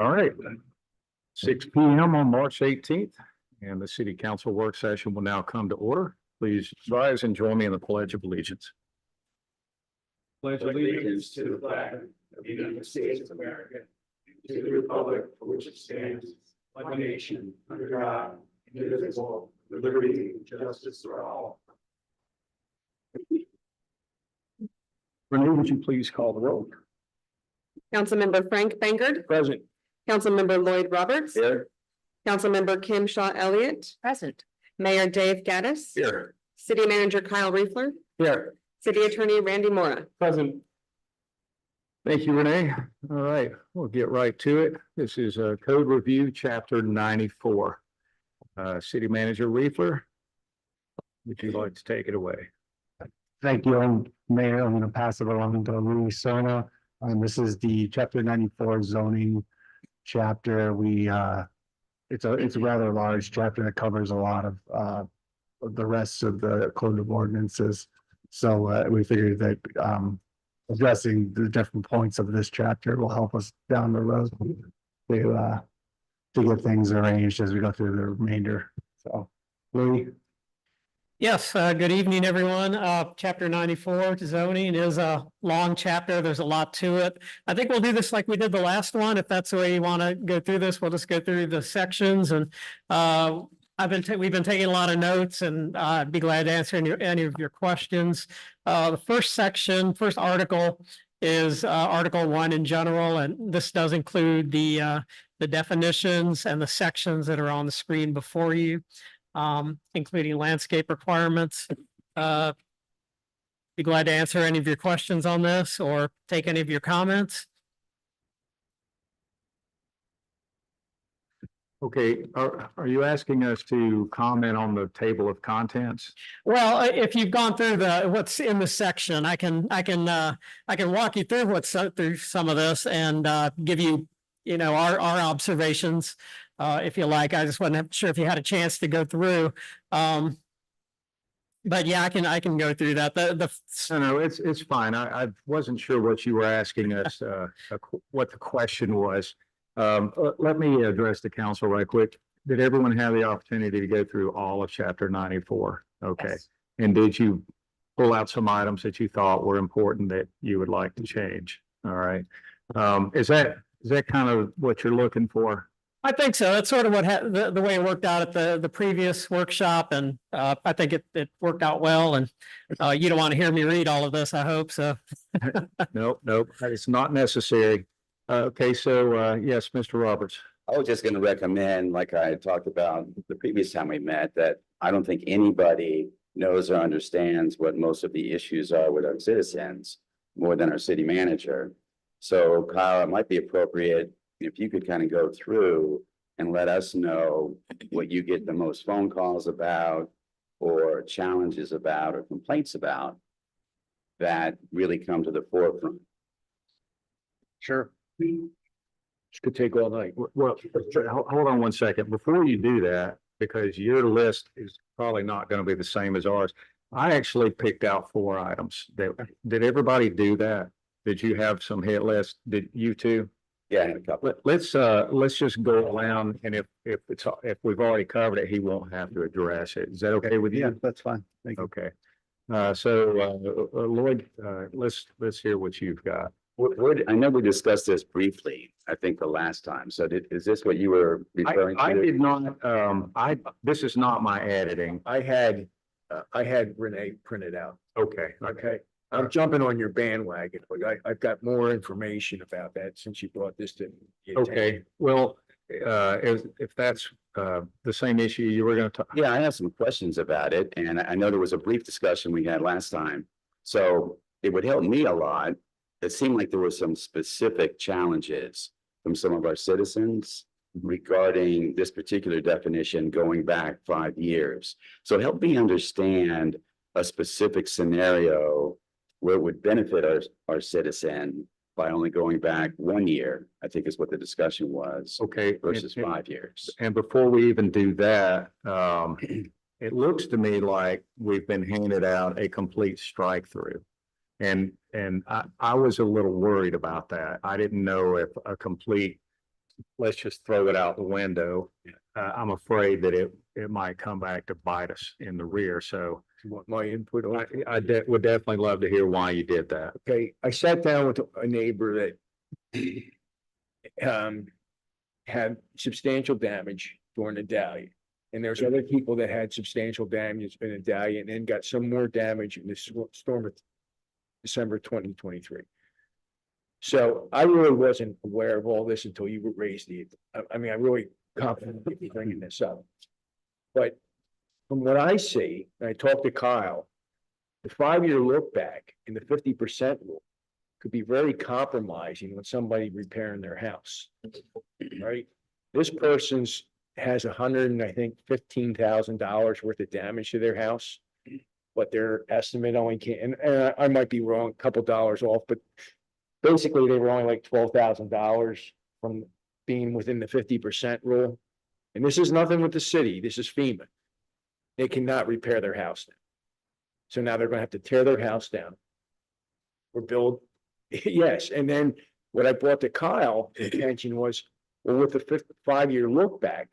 All right, 6 p.m. on March 18th, and the city council work session will now come to order. Please rise and join me in the Pledge of Allegiance. Pledge allegiance to the flag of the United States of America, to the republic for which it stands, one nation, under God, indivisible, with liberty and justice for all. Renee, would you please call the roll? Councilmember Frank Bankert. Present. Councilmember Lloyd Roberts. Here. Councilmember Kim Shaw Elliott. Present. Mayor Dave Gaddis. Here. City Manager Kyle Reefler. Here. City Attorney Randy Mora. Present. Thank you, Renee. All right, we'll get right to it. This is a code review, chapter 94. City Manager Reefler, would you like to take it away? Thank you, Mayor. I'm going to pass it along to Louis Serna. This is the chapter 94 zoning chapter. It's a rather large chapter that covers a lot of the rest of the code of ordinances. So we figured that addressing the different points of this chapter will help us down the road to get things arranged as we go through the remainder. So, Louis. Yes, good evening, everyone. Chapter 94 zoning is a long chapter. There's a lot to it. I think we'll do this like we did the last one. If that's the way you want to go through this, we'll just go through the sections. And we've been taking a lot of notes, and I'd be glad to answer any of your questions. The first article is Article 1 in general, and this does include the definitions and the sections that are on the screen before you. Including landscape requirements. Be glad to answer any of your questions on this or take any of your comments. Okay, are you asking us to comment on the table of contents? Well, if you've gone through what's in the section, I can walk you through through some of this and give you, our observations. If you like. I just wasn't sure if you had a chance to go through. But yeah, I can go through that. No, it's fine. I wasn't sure what you were asking us, what the question was. Let me address the council right quick. Did everyone have the opportunity to go through all of chapter 94? Okay. Yes. And did you pull out some items that you thought were important that you would like to change? All right. Is that kind of what you're looking for? I think so. That's sort of what the way it worked out at the previous workshop, and I think it worked out well. And you don't want to hear me read all of this, I hope so. Nope, it's not necessary. Okay, so yes, Mr. Roberts. I was just going to recommend, like I talked about the previous time we met, that I don't think anybody knows or understands what most of the issues are with our citizens more than our city manager. So Kyle, it might be appropriate if you could kind of go through and let us know what you get the most phone calls about or challenges about or complaints about that really come to the forefront. Sure. This could take all night. Well, hold on one second. Before you do that, because your list is probably not going to be the same as ours, I actually picked out 4 items. Did everybody do that? Did you have some hit list? Did you too? Yeah, a couple. Let's just go around, and if we've already covered it, he won't have to address it. Is that okay with you? Yeah, that's fine. Thank you. Okay. Lloyd, let's hear what you've got. I know we discussed this briefly, I think the last time. So is this what you were referring to? I did not. This is not my editing. I had Renee printed out. Okay. I'm jumping on your bandwagon, but I've got more information about that since you brought this to me. Okay, well, if that's the same issue you were going to talk. Yeah, I have some questions about it, and I know there was a brief discussion we had last time. So it would help me a lot. It seemed like there were some specific challenges from some of our citizens regarding this particular definition going back 5 years. So help me understand a specific scenario where it would benefit our citizen by only going back 1 year, I think is what the discussion was, Okay. versus 5 years. And before we even do that, it looks to me like we've been handed out a complete strike through. And I was a little worried about that. I didn't know if a complete, let's just throw it out the window. I'm afraid that it might come back to bite us in the rear. So You want my input on it? I would definitely love to hear why you did that. Okay, I sat down with a neighbor that had substantial damage during the Dahlia. And there's other people that had substantial damage in the Dahlia and then got some more damage in the storm of December 2023. So I really wasn't aware of all this until you raised it. I mean, I really confident in bringing this up. But from what I see, and I talked to Kyle, the 5-year look back in the 50% rule could be very compromising when somebody repairing their house. Right? This person's has $115,000 worth of damage to their house. But their estimate only can, and I might be wrong, a couple dollars off, but basically they were only like $12,000 from being within the 50% rule. And this is nothing with the city, this is FEMA. They cannot repair their house now. So now they're gonna have to tear their house down. Or build, yes, and then what I brought to Kyle attention was, well, with the 5-year look back,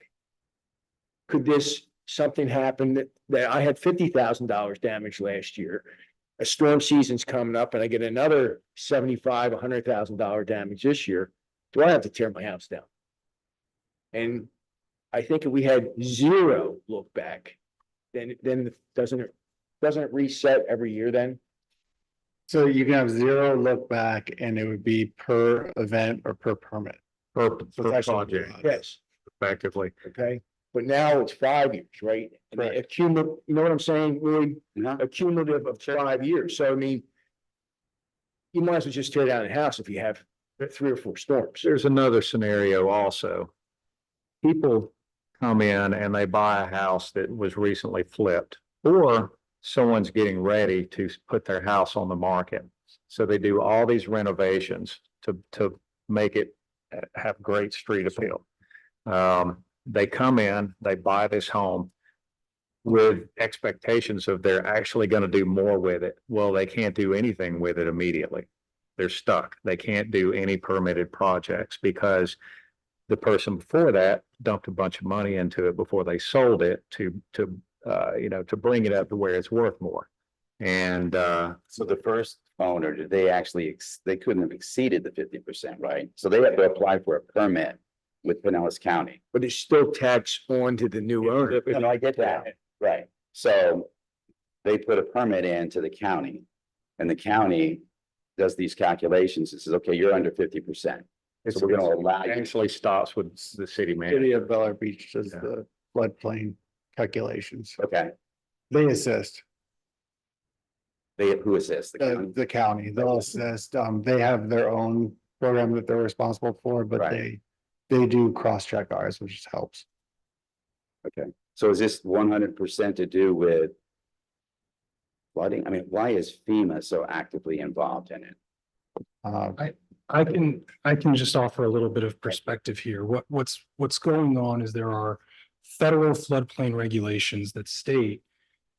could something happen that I had $50,000 damage last year. A storm season's coming up and I get another $100,000 damage this year. Do I have to tear my house down? And I think if we had 0 look back, then doesn't it reset every year then? So you can have 0 look back and it would be per event or per permit. Per that's project, Yes, effectively. okay, but now it's 5 years, right? And Right. Accumulative, you know what I'm saying, really? Yeah. A cumulative of 5 years, so I mean. You might as well just tear down the house if you have 3 or 4 storms. There's another scenario also. People come in and they buy a house that was recently flipped, or someone's getting ready to put their house on the market. So they do all these renovations to make it have great street appeal. They come in, they buy this home with expectations of they're actually going to do more with it. Well, they can't do anything with it immediately. They're stuck. They can't do any permitted projects because the person before that dumped a bunch of money into it before they sold it to bring it up to where it's worth more. And So the first owner, did they actually, they couldn't have exceeded the 50%, right? So they had to apply for a permit with Pinellas County. But it's still taxed on to the new owner. No, I get that, right? So they put a permit in to the county and the county does these calculations and says, okay, you're under 50%. So we're gonna allow you. actually stops with the city manager. City of Bel Air Beach does Yeah. the floodplain calculations. Okay, They assist, who is this? The county? the county, they'll assist. They have their own program that they're responsible for, but Right. they do cross-check ours, which helps. So is this 100% to do with flooding? I mean, why is FEMA so actively involved in it? I can just offer a little bit of perspective here. What's going on is there are federal floodplain regulations that state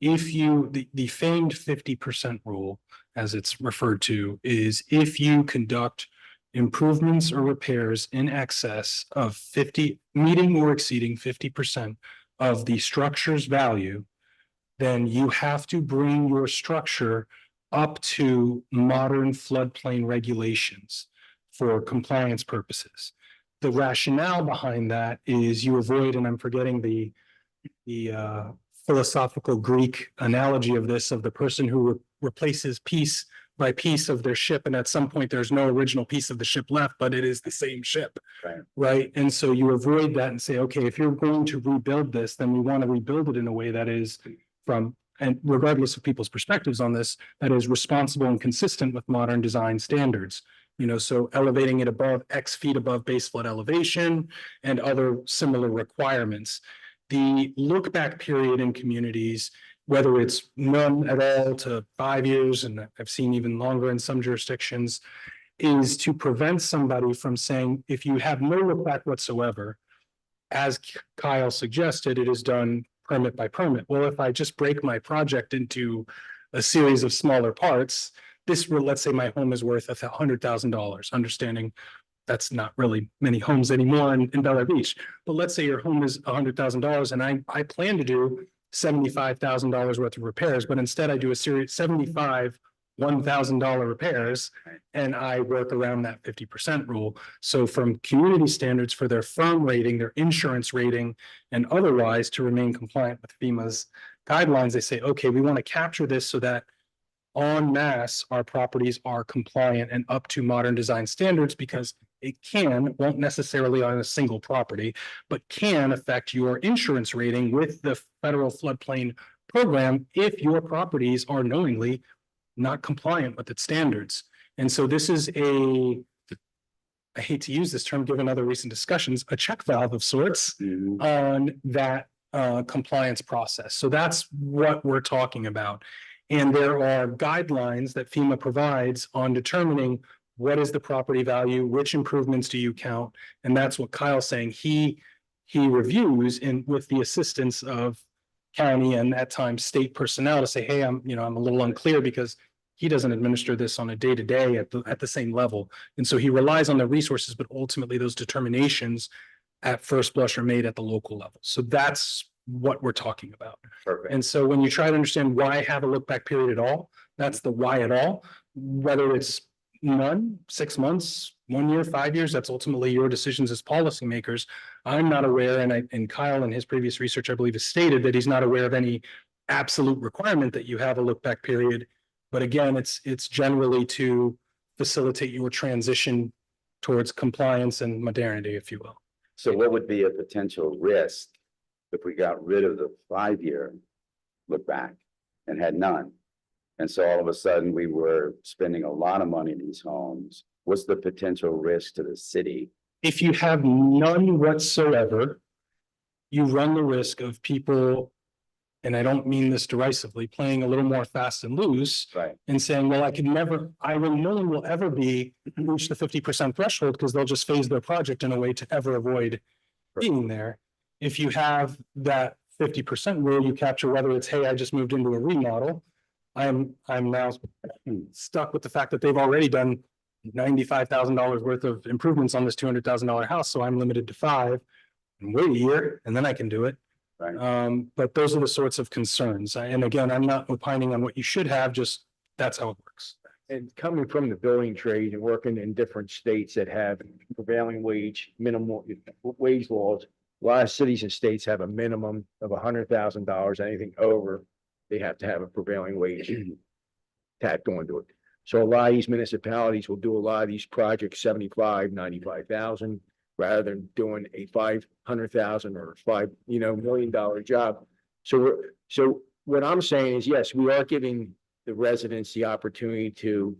if you, the famed 50% rule, as it's referred to, is if you conduct improvements or repairs in excess of 50, meeting or exceeding 50% of the structure's value, then you have to bring your structure up to modern floodplain regulations for compliance purposes. The rationale behind that is you avoid, and I'm forgetting the philosophical Greek analogy of this, of the person who replaces piece by piece of their ship, and at some point there's no original piece of the ship left, but it is the same ship. Right. Right, and so you avoid that and say, okay, if you're going to rebuild this, then we want to rebuild it in a way that is from, and regardless of people's perspectives on this, that is responsible and consistent with modern design standards. You know, so elevating it above X feet above base flood elevation and other similar requirements. The look back period in communities whether it's none at all to 5 years, and I've seen even longer in some jurisdictions, is to prevent somebody from saying, if you have no look back whatsoever, as Kyle suggested, it is done permit by permit. Well, if I just break my project into a series of smaller parts, this will, let's say my home is worth $100,000, understanding that's not really many homes anymore in Bel Air Beach. But let's say your home is $100,000 and I plan to do $75,000 worth of repairs, but instead I do a series 75 $1,000 repairs, and I work around that 50% rule. So from community standards for their firm rating, their insurance rating, and otherwise to remain compliant with FEMA's guidelines, they say, okay, we want to capture this so that en masse, our properties are compliant and up to modern design standards, because it won't necessarily on a single property, but can affect your insurance rating with the federal floodplain program if your properties are knowingly not compliant with its standards. And so this is I hate to use this term given other recent discussions, a check valve of sorts on that compliance process. So that's what we're talking about. And there are guidelines that FEMA provides on determining what is the property value, which improvements do you count? And that's what Kyle's saying. He reviews with the assistance of county and at times state personnel to say, hey, I'm a little unclear because he doesn't administer this on a day-to-day at the same level. And so he relies on the resources, but ultimately those determinations at first blush are made at the local level. So that's what we're talking about. Perfect. And so when you try to understand why have a look back period at all, that's the why at all, whether it's none, 6 months, 1 year, 5 years, that's ultimately your decisions as policymakers. I'm not aware, and Kyle in his previous research, I believe, has stated that he's not aware of any absolute requirement that you have a look back period. But again, it's generally to facilitate your transition towards compliance and modernity, if you will. So what would be a potential risk if we got rid of the 5-year look back and had none? And so all of a sudden we were spending a lot of money in these homes. What's the potential risk to the city? If you have none whatsoever, you run the risk of people, and I don't mean this derisively, playing a little more fast and loose Right. and saying, well, no one will ever reach the 50% threshold because they'll just phase their project in a way to ever avoid being there. If you have that 50% rule, you capture whether it's, hey, I just moved into a remodel. I'm now stuck with the fact that they've already done $95,000 worth of improvements on this $200,000 house. So I'm limited to 5 and wait a year and then I can do it. Right. But those are the sorts of concerns. And again, I'm not opining on what you should have, just that's how it works. And coming from the building trade and working in different states that have prevailing wage, minimum wage laws, a lot of cities and states have a minimum of $100,000. Anything over, they have to have a prevailing wage tacked onto it. So a lot of these municipalities will do a lot of these projects, 75, 95,000, rather than doing a 500,000 or $5 million job. So what I'm saying is, yes, we are giving the residents the opportunity to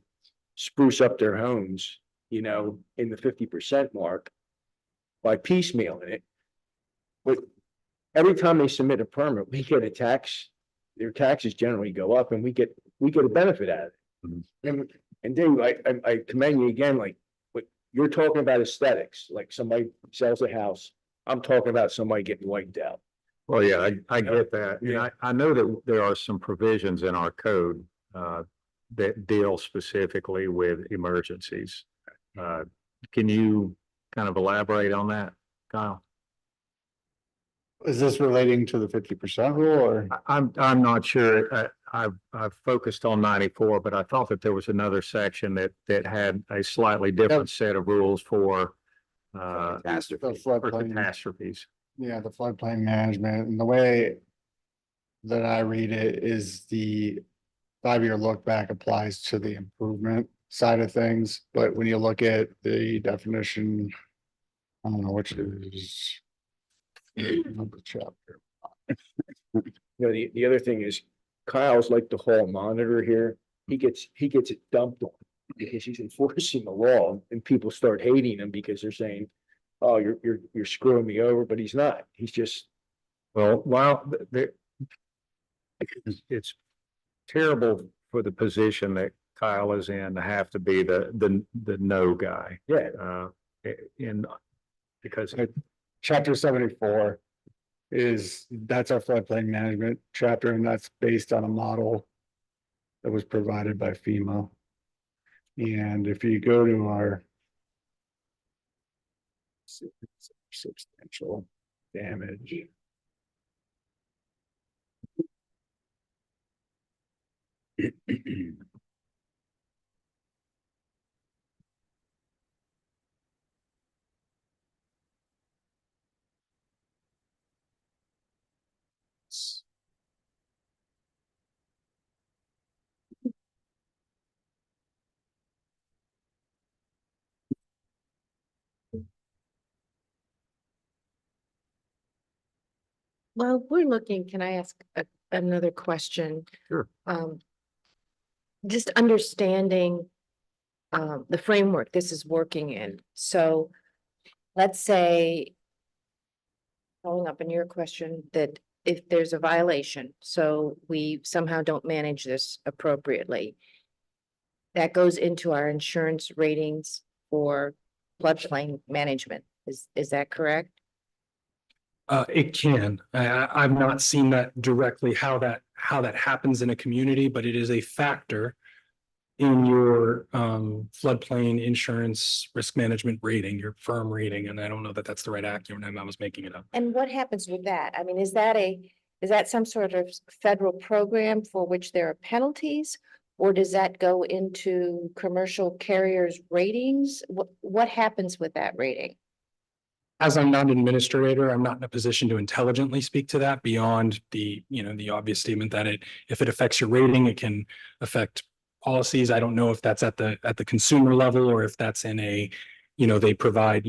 spruce up their homes, in the 50% mark by piecemealing it. But every time they submit a permit, we get a tax. Their taxes generally go up, and we get a benefit out of it. And Dave, I commend you again. Like, what you're talking about aesthetics, like somebody sells a house. I'm talking about somebody getting wiped out. Well, yeah, I get that. And Yeah. I know that there are some provisions in our code that deal specifically with emergencies. Can you kind of elaborate on that, Kyle? Is this relating to the 50% rule or? I'm not sure. I've focused on 94, but I thought that there was another section that had a slightly different set of rules for Catastrophe. The for floodplain, catastrophes. yeah, the floodplain management, and the way that I read it is the 5-year look back applies to the improvement side of things, but when you look at the definition, I don't know which is the chapter. The other thing is Kyle's like the hall monitor here. He gets it dumped on because he's enforcing the law, and people start hating him because they're saying, oh, you're screwing me over, but he's not. He's just, Well, while it's terrible for the position that Kyle is in to have to be the no guy. Yeah, In because Chapter 74 that's our floodplain management chapter, and that's based on a model that was provided by FEMA. And if you go to our substantial damage. Well, we're looking, can I ask another question? Sure. Just understanding the framework this is working in. So let's say, following up on your question, that if there's a violation, so we somehow don't manage this appropriately, that goes into our insurance ratings for floodplain management. Is that correct? It can. I've not seen that directly, how that happens in a community, but it is a factor in your floodplain insurance risk management rating, your firm rating, and I don't know that that's the right acronym. I was making it up. And what happens with that? I mean, is that some sort of federal program for which there are penalties? Or does that go into commercial carriers' ratings? What happens with that rating? As I'm not an administrator, I'm not in a position to intelligently speak to that beyond the obvious statement that if it affects your rating, it can affect policies. I don't know if that's at the consumer level or if that's in they provide,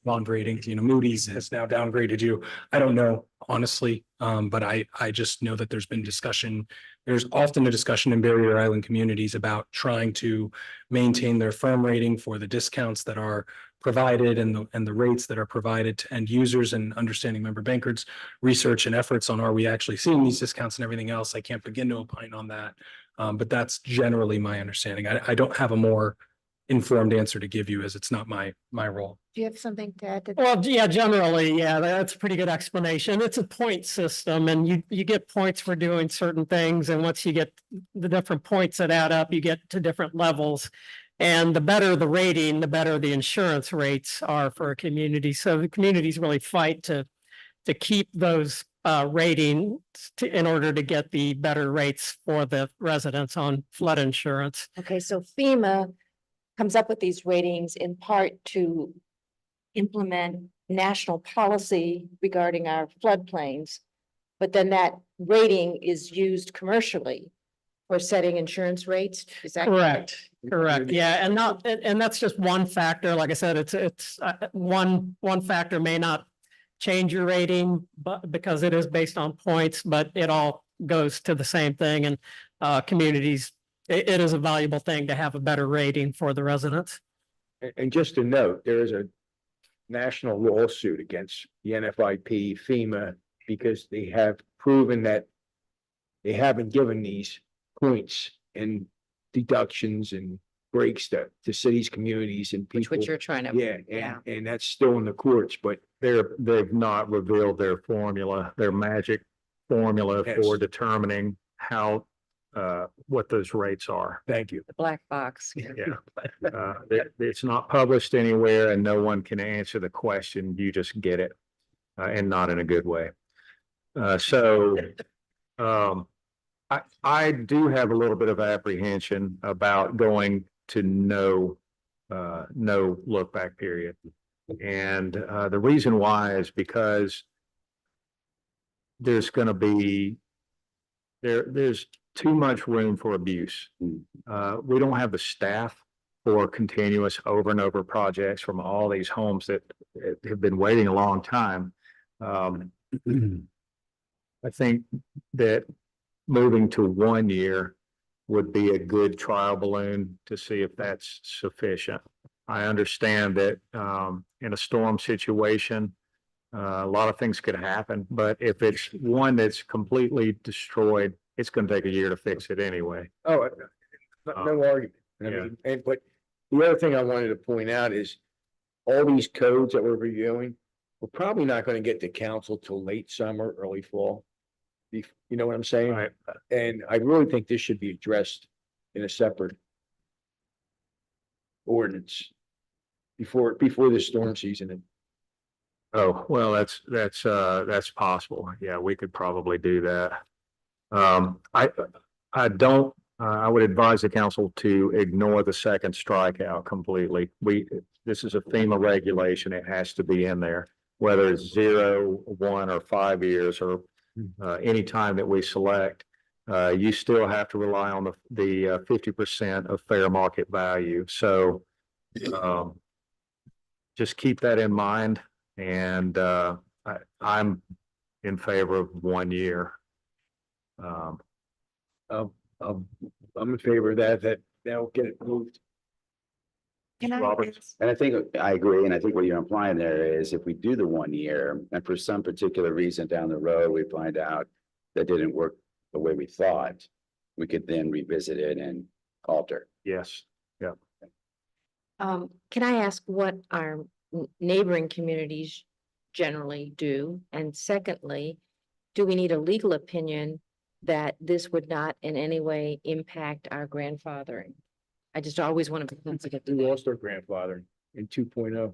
bond ratings, Moody's has now downgraded you. I don't know, honestly. But I just know that there's been discussion. There's often a discussion in barrier island communities about trying to maintain their firm rating for the discounts that are provided and the rates that are provided to end users, and understanding member bankers' research and efforts on, are we actually seeing these discounts and everything else? I can't begin to opine on that. But that's generally my understanding. I don't have a more informed answer to give you, as it's not my role. Do you have something to add to that? Well, yeah, generally, yeah, that's a pretty good explanation. It's a point system, and you get points for doing certain things. And once you get the different points that add up, you get to different levels. And the better the rating, the better the insurance rates are for a community. So the communities really fight to keep those ratings in order to get the better rates for the residents on flood insurance. Okay, so FEMA comes up with these ratings in part to implement national policy regarding our floodplains. But then that rating is used commercially for setting insurance rates. Is that Correct, correct. Yeah, and that's just one factor. Like I said, it's one factor may not change your rating, but because it is based on points, but it all goes to the same thing. And communities, it is a valuable thing to have a better rating for the residents. and just to note, there is a national lawsuit against the NFIP, FEMA, because they have proven that they haven't given these points and deductions and breaks to cities, communities, and people. which you're trying to? Yeah, and that's still in the courts, but they've not revealed their formula, their magic formula Yes. for determining how, what those rates are. thank you. The black box. Yeah. It's not published anywhere and no one can answer the question. You just get it, and not in a good way. I do have a little bit of apprehension about going to no look back period. And the reason why is because there's going to be there's too much room for abuse. We don't have the staff for continuous over and over projects from all these homes that have been waiting a long time. I think that moving to 1 year would be a good trial balloon to see if that's sufficient. I understand that in a storm situation, A lot of things could happen, but if it's one that's completely destroyed, it's gonna take a year to fix it anyway. Oh, no argument. I yeah. mean, and but the other thing I wanted to point out is all these codes that we're reviewing, we're probably not gonna get to council till late summer, early fall. You know what I'm saying? Right. And I really think this should be addressed in a separate ordinance before the storm season. Oh, well, that's possible. Yeah, we could probably do that. I don't, I would advise the council to ignore the second strikeout completely. This is a FEMA regulation. It has to be in there, whether it's 0, 1, or 5 years, or any time that we select. You still have to rely on the 50% of fair market value. So just keep that in mind. And I'm in favor of 1 year. I'm in favor of that will get it moved. Can I Robert? ask- And I think I agree, and I think what you're implying there is if we do the 1 year, and for some particular reason down the road, we find out that didn't work the way we thought, we could then revisit it and alter. Yes. Can I ask what our neighboring communities generally do? And secondly, do we need a legal opinion that this would not in any way impact our grandfathering? I just always want to be sensitive to We that. lost our grandfather in 2.0.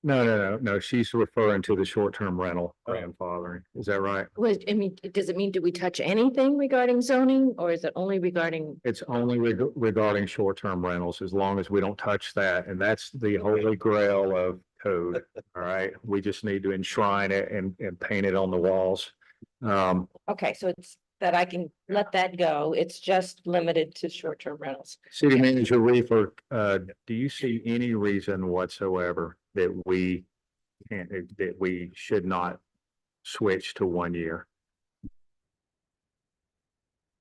No. She's referring to the short-term rental Oh. grandfathering. Is that right? I mean, does it mean, do we touch anything regarding zoning, or is it only regarding? It's only regarding short-term rentals, as long as we don't touch that. And that's the holy grail of code. All right. We just need to enshrine it and paint it on the walls. Okay, so it's that I can let that go. It's just limited to short-term rentals. City Manager Reefer, do you see any reason whatsoever that we can't, that we should not switch to 1 year?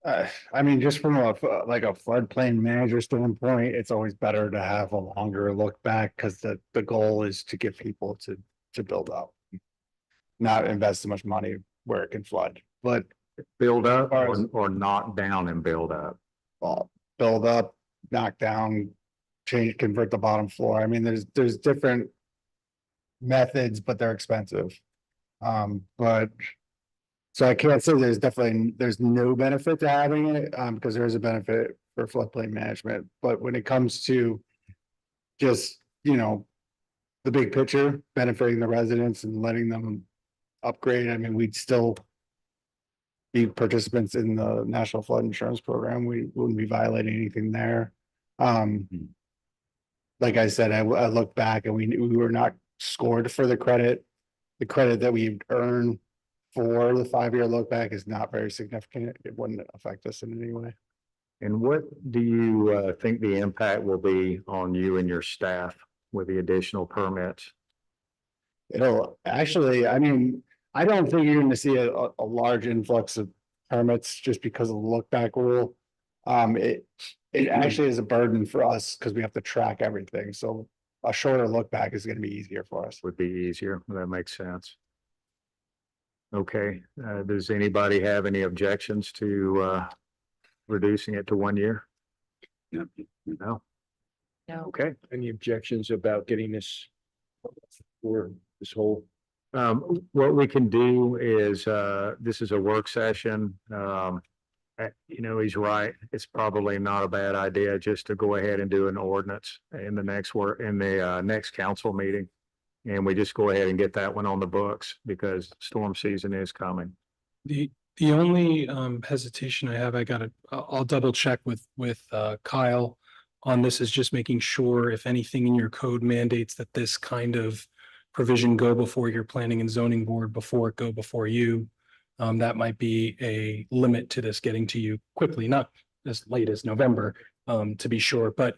I mean, just from like a floodplain manager standpoint, it's always better to have a longer look back, because the goal is to get people to build up. Not invest so much money where it can flood, but Build up Or is- or knock down and build up? build up, knock down, change, convert the bottom floor. I mean, there's different methods, but they're expensive. But so I can't say there's no benefit to having it, because there is a benefit for floodplain management. But when it comes to just, the big picture, benefiting the residents and letting them upgrade, I mean, we'd still be participants in the National Flood Insurance Program. We wouldn't be violating anything there. Like I said, I look back and we were not scored for the credit. The credit that we earn for the 5-year look back is not very significant. It wouldn't affect us in any way. And what do you think the impact will be on you and your staff with the additional permits? It'll actually, I mean, I don't think you're gonna see a large influx of permits just because of the look back rule. It actually is a burden for us because we have to track everything. So a shorter look back is gonna be easier for us. Would be easier. That makes sense. Okay, does anybody have any objections to reducing it to 1 year? No. No? No. Okay. Any objections about getting this for this whole? What we can do is, this is a work session. He's right. It's probably not a bad idea just to go ahead and do an ordinance in the next council meeting. And we just go ahead and get that one on the books because storm season is coming. The only hesitation I have, I'll double check with Kyle on this, is just making sure if anything in your code mandates that this kind of provision go before your planning and zoning board before it go before you. That might be a limit to this getting to you quickly, not as late as November, to be sure. But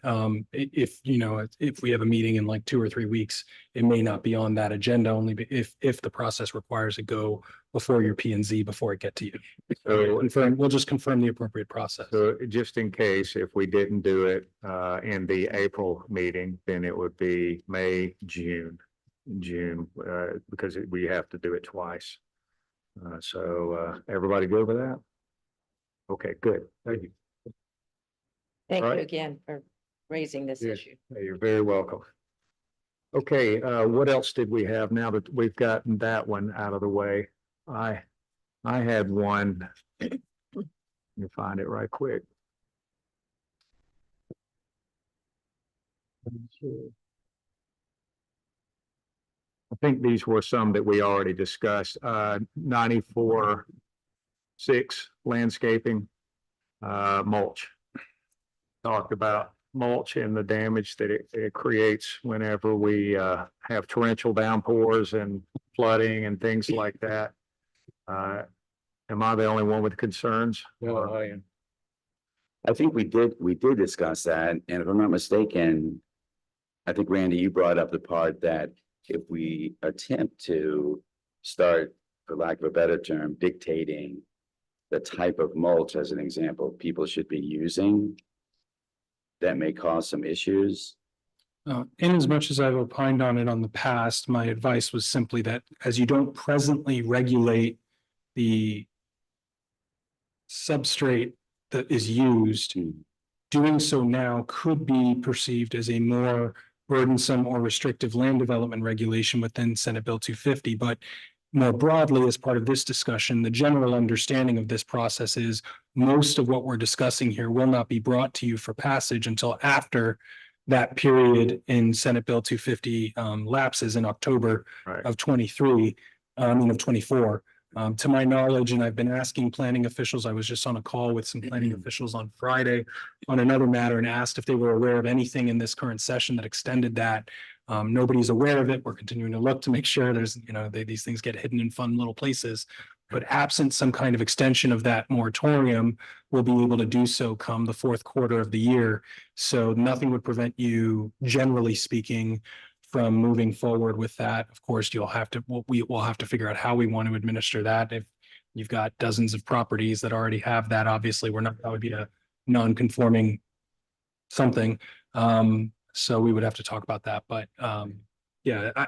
if we have a meeting in like 2 or 3 weeks, it may not be on that agenda, only if the process requires it go before your P and Z before it get to you. So we'll just confirm the appropriate process. So just in case, if we didn't do it in the April meeting, then it would be May, June. in June, because we have to do it twice. Everybody good with that? Okay, good. Thank you. Thank All you right. again for raising this Yeah. issue. You're very welcome. Okay, what else did we have now that we've gotten that one out of the way? I had one. Let me find it right quick. I think these were some that we already discussed, 94.6 landscaping, mulch. Talked about mulch and the damage that it creates whenever we, have torrential downpours and flooding and things like that. Am I the only one with concerns? No, I am. I think we did discuss that, and if I'm not mistaken, I think Randy, you brought up the part that if we attempt to start, for lack of a better term, dictating the type of mulch, as an example, people should be using, that may cause some issues. In as much as I've opined on it on the past, my advice was simply that as you don't presently regulate the substrate that is used, doing so now could be perceived as a more burdensome or restrictive land development regulation within Senate Bill 250. But more broadly, as part of this discussion, the general understanding of this process is most of what we're discussing here will not be brought to you for passage until after that period in Senate Bill 250 lapses in October Right. of 23, of 24. To my knowledge, and I've been asking planning officials, I was just on a call with some planning officials on Friday on another matter and asked if they were aware of anything in this current session that extended that. Nobody's aware of it. We're continuing to look to make sure there's, these things get hidden in fun little places. But absent some kind of extension of that moratorium, we'll be able to do so come the fourth quarter of the year. So nothing would prevent you, generally speaking, from moving forward with that. Of course, we will have to figure out how we want to administer that. If you've got dozens of properties that already have that, obviously that would be a non-conforming something. So we would have to talk about that, but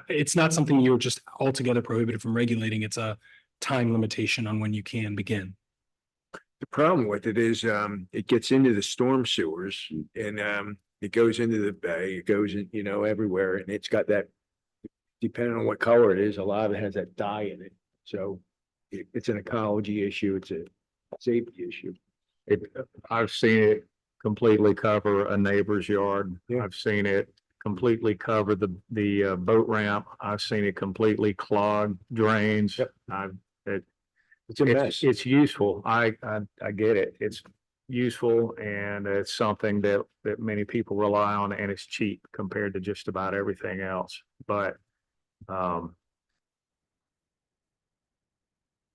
it's not something you're just altogether prohibited from regulating. It's a time limitation on when you can begin. The problem with it is, it gets into the storm sewers and, it goes into the bay, it goes in, everywhere, and it's got that, depending on what color it is, a lot of it has that dye in it. So it's an ecology issue, it's a safety issue. I've seen it completely cover a neighbor's yard. Yeah. I've seen it completely cover the boat ramp. I've seen it completely clog drains. Yep. It's a mess. It's useful. I get it. It's useful and it's something that many people rely on, and it's cheap compared to just about everything else. But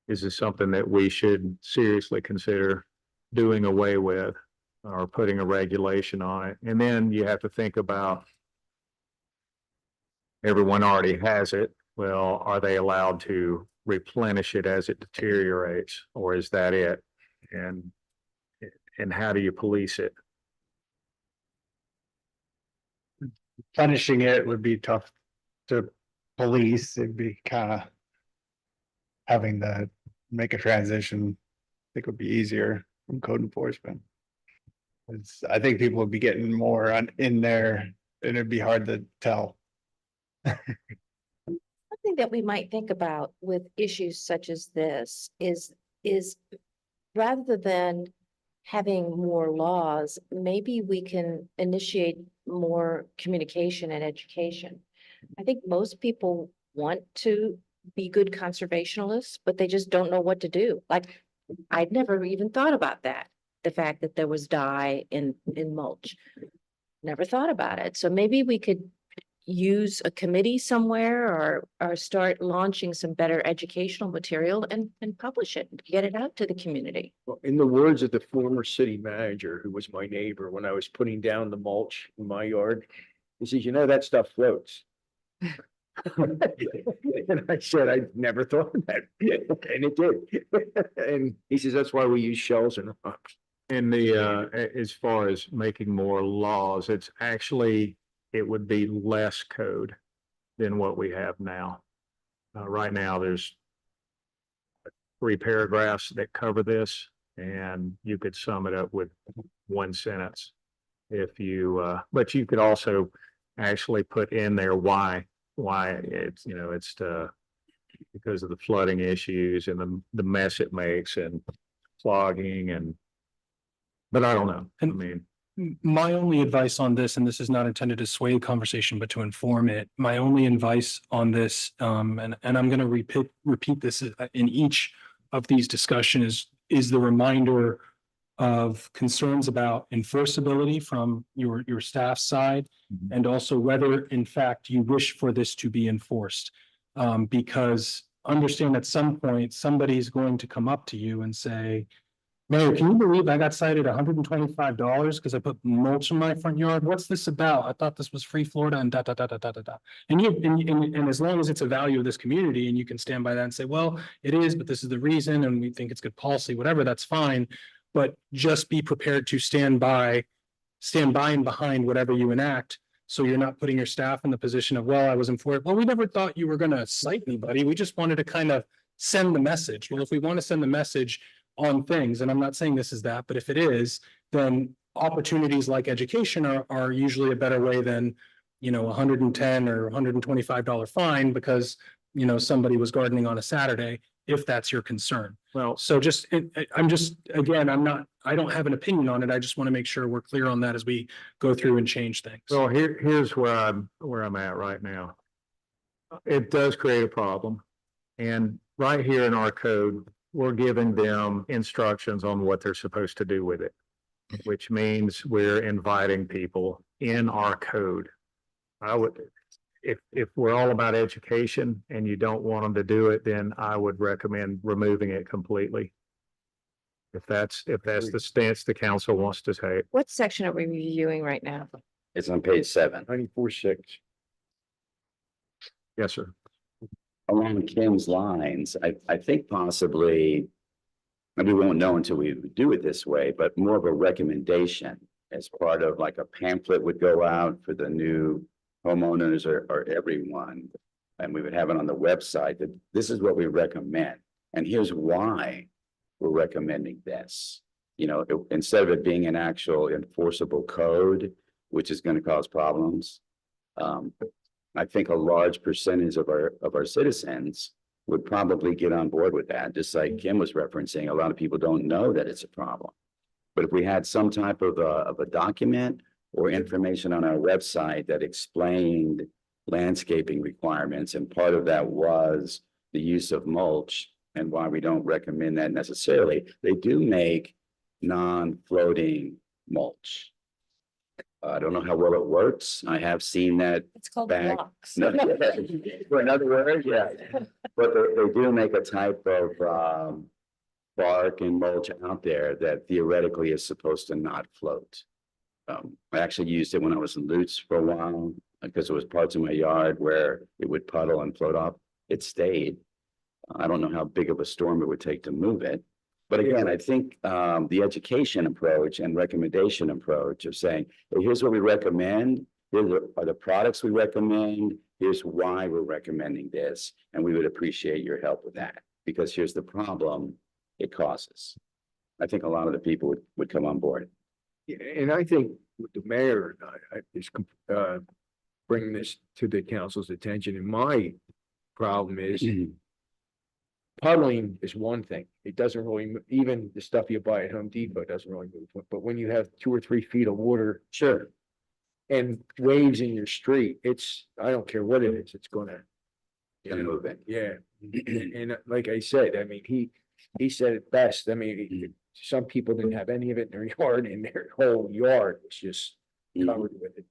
is this something that we should seriously consider doing away with or putting a regulation on it? And then you have to think about, everyone already has it. Well, are they allowed to replenish it as it deteriorates, or is that it? And how do you police it? Punishing it would be tough to police. It'd be kind of having to make a transition. I think would be easier from code enforcement. I think people would be getting more in there, and it'd be hard to tell. Something that we might think about with issues such as this is rather than having more laws, maybe we can initiate more communication and education. I think most people want to be good conservationists, but they just don't know what to do. Like, I'd never even thought about that. The fact that there was dye in mulch. Never thought about it. So maybe we could use a committee somewhere or start launching some better educational material and publish it, get it out to the community. Well, in the words of the former city manager, who was my neighbor, when I was putting down the mulch in my yard, he says, that stuff floats. And I said, I never thought of that, and it did. And he says, that's why we use shells and rocks. And as far as making more laws, it would be less code. than what we have now. Right now, there's 3 paragraphs that cover this, and you could sum it up with 1 sentence. If you, but you could also actually put in there why it's, it's because of the flooding issues and the mess it makes and clogging but I don't know. I And- mean, My only advice on this, and this is not intended to sway the conversation, but to inform it, my only advice on this, and I'm gonna repeat this in each of these discussions, is the reminder of concerns about enforceability from your staff side, Mhm. and also whether in fact you wish for this to be enforced. Because understand at some point, somebody's going to come up to you and say, Mayor, can you believe I got cited $125 because I put mulch in my front yard? What's this about? I thought this was free Florida and da, da, da, da, da, da, da. And as long as it's a value of this community and you can stand by that and say, well, it is, but this is the reason, and we think it's good policy, whatever, that's fine. But just be prepared to stand by and behind whatever you enact. So you're not putting your staff in the position of, well, I was informed, well, we never thought you were gonna cite anybody. We just wanted to kind of send the message. Well, if we want to send the message on things, and I'm not saying this is that, but if it is, then opportunities like education are usually a better way than, $110 or $125 fine because, somebody was gardening on a Saturday, if that's your concern. well, So just, I'm just, again, I don't have an opinion on it. I just want to make sure we're clear on that as we go through and change things. well, here's where I'm at right now. It does create a problem. And right here in our code, we're giving them instructions on what they're supposed to do with it, which means we're inviting people in our code. If we're all about education and you don't want them to do it, then I would recommend removing it completely. If that's the stance the council wants to take. What section are we reviewing right now? It's on page 7. 94.6. Yes, sir. Along Kim's lines, I think possibly, and we won't know until we do it this way, but more of a recommendation as part of like a pamphlet would go out for the new homeowners or everyone. And we would have it on the website that this is what we recommend. And here's why we're recommending this. Instead of it being an actual enforceable code, which is going to cause problems. I think a large percentage of our citizens would probably get on board with that. Just like Kim was referencing, a lot of people don't know that it's a problem. But if we had some type of a document or information on our website that explained landscaping requirements, and part of that was the use of mulch and why we don't recommend that necessarily, they do make non-floating mulch. I don't know how well it works. I have seen that. It's called Bag. blocks. No, for another word, yeah. But they do make a type of bark and mulch out there that theoretically is supposed to not float. I actually used it when I was in Lutz for a while because there was parts of my yard where it would puddle and float off. It stayed. I don't know how big of a storm it would take to move it. But again, I think the education approach and recommendation approach of saying, hey, here's what we recommend. Here are the products we recommend. Here's why we're recommending this. And we would appreciate your help with that because here's the problem it causes. I think a lot of the people would come on board. Yeah, and I think with the mayor is bringing this to the council's attention. And my problem is puddling is one thing. It doesn't really, even the stuff you buy at Home Depot doesn't really move. But when you have 2 or 3 feet of water, Sure. and waves in your street, I don't care what it is, it's gonna Move it. Yeah, and like I said, I mean, he said it best. I mean, some people didn't have any of it in their yard, and their whole yard was just covered with it.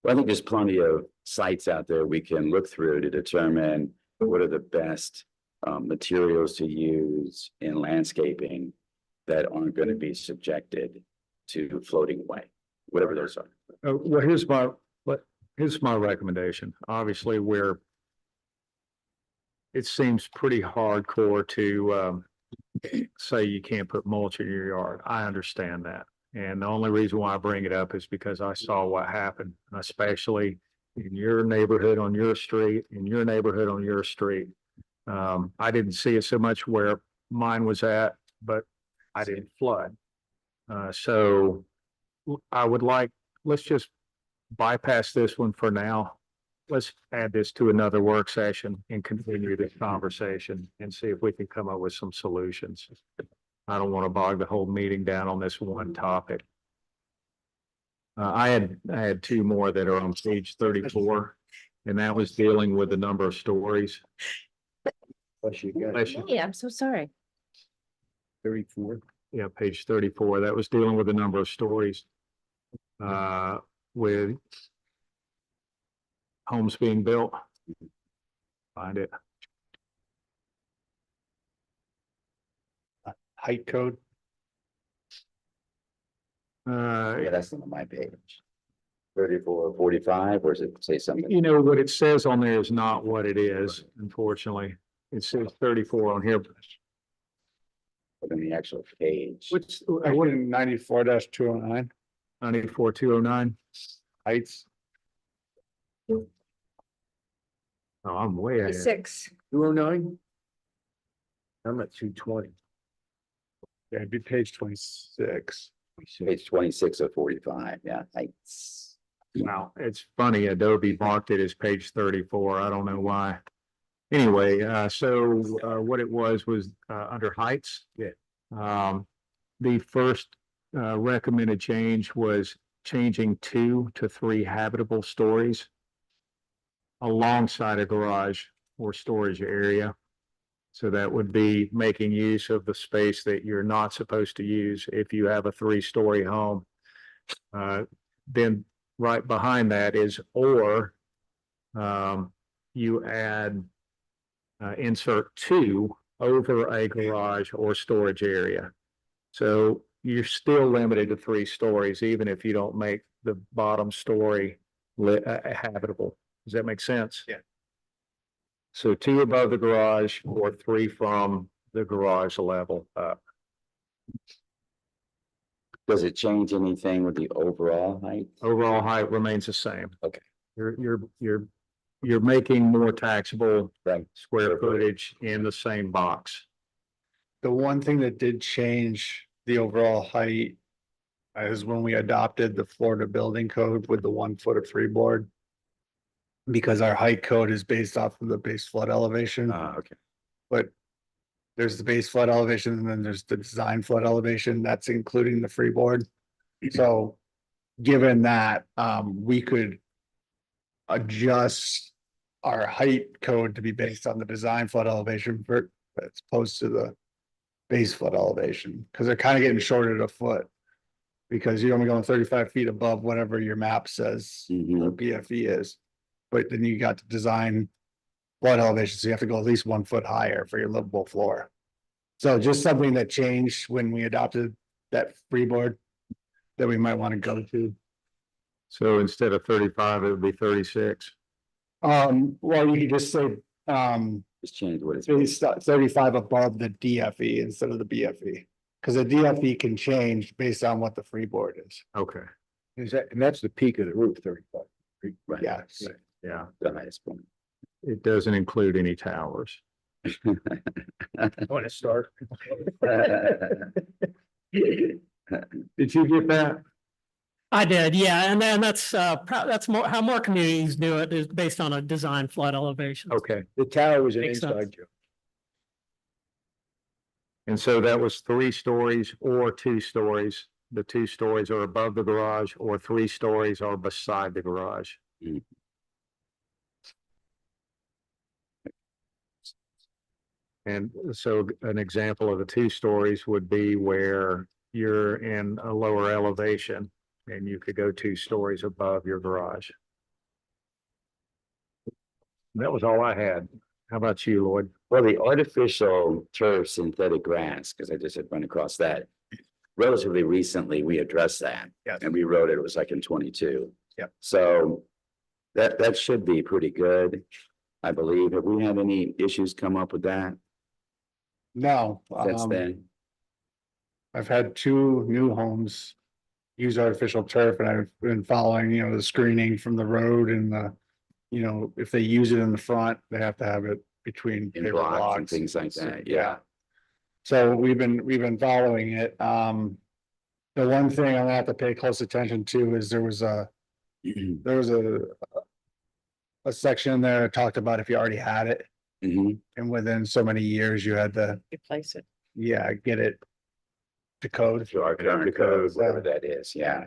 Well, I think there's plenty of sites out there we can look through to determine what are the best materials to use in landscaping that aren't going to be subjected to floating away, whatever those are. Well, here's my recommendation. Obviously, it seems pretty hardcore to say you can't put mulch in your yard. I understand that. And the only reason why I bring it up is because I saw what happened, especially in your neighborhood on your street, in your neighborhood on your street. I didn't see it so much where mine was at, but I didn't flood. So I would like, let's just bypass this one for now. Let's add this to another work session and continue this conversation and see if we can come up with some solutions. I don't want to bog the whole meeting down on this one topic. I had two more that are on page 34, and that was dealing with the number of stories. Plus you got Bless you. Yeah, I'm so sorry. 34. Yeah, page 34, that was dealing with the number of stories. With homes being built. Find it. Height code. Yeah, that's not on my page. 34, 45, or does it say something? You know, what it says on there is not what it is, unfortunately. It says 34 on here. But in the actual page. Which, I what, wouldn't 94-209 94, 209? heights. Oh, I'm way ahead. 6. 209? I'm at 220. Yeah, it'd be page 26. Page 26 of 45, yeah, heights. Wow, it's funny, Adobe marked it as page 34. I don't know why. Anyway, so what it was under heights. Yeah. The first recommended change was changing 2 to 3 habitable stories alongside a garage or storage area. So that would be making use of the space that you're not supposed to use if you have a 3-story home. Then right behind that is or you add insert 2 over a garage or storage area. So you're still limited to 3 stories, even if you don't make the bottom story habitable. Does that make sense? Yeah. So 2 above the garage or 3 from the garage level up. Does it change anything with the overall height? Overall height remains the same. Okay. You're making more taxable Right. square footage in the same box. The one thing that did change the overall height is when we adopted the Florida Building Code with the 1 foot of freeboard. Because our height code is based off of the base flood elevation, Okay. but there's the base flood elevation and then there's the design flood elevation, that's including the freeboard. So given that, we could adjust our height code to be based on the design flood elevation for, as opposed to the base flood elevation, because they're kind of getting shorted a foot. Because you're only going 35 feet above whatever your map says the Mhm. BFE is. But then you got the design flood elevation, so you have to go at least 1 foot higher for your livable floor. So just something that changed when we adopted that freeboard that we might want to go to. So instead of 35, it would be 36. Well, you could just say, Just change what it's. 35 above the DFE instead of the BFE. Because the DFE can change based on what the freeboard is. Okay, Is that, and that's the peak of the roof, 35. Right. Yes. yeah. The highest point. It doesn't include any towers. I want to start. Did you get that? I did, yeah, and then that's more, how more communities do it is based on a design flood elevation. Okay, The tower was an Makes sense. inside joke. and so that was 3 stories or 2 stories. The 2 stories are above the garage or 3 stories are beside the garage. Mm. And so an example of the 2 stories would be where you're in a lower elevation and you could go 2 stories above your garage. That was all I had. How about you, Lloyd? Well, the artificial turf synthetic grass, because I just had run across that. Relatively recently, we addressed that. Yes. And we wrote it was like in 22. Yep. So that should be pretty good, I believe. Have we had any issues come up with that No, since then? I've had 2 new homes use artificial turf and I've been following, the screening from the road and the you know, if they use it in the front, they have to have it between In paver blocks and blocks. things like So, that, yeah. So we've been following it. The one thing I'm gonna have to pay close attention to is there was a section in there that talked about if you already had it Mhm. and within so many years you had to, Replace it. get it to code. To our current code, whatever that is, yeah.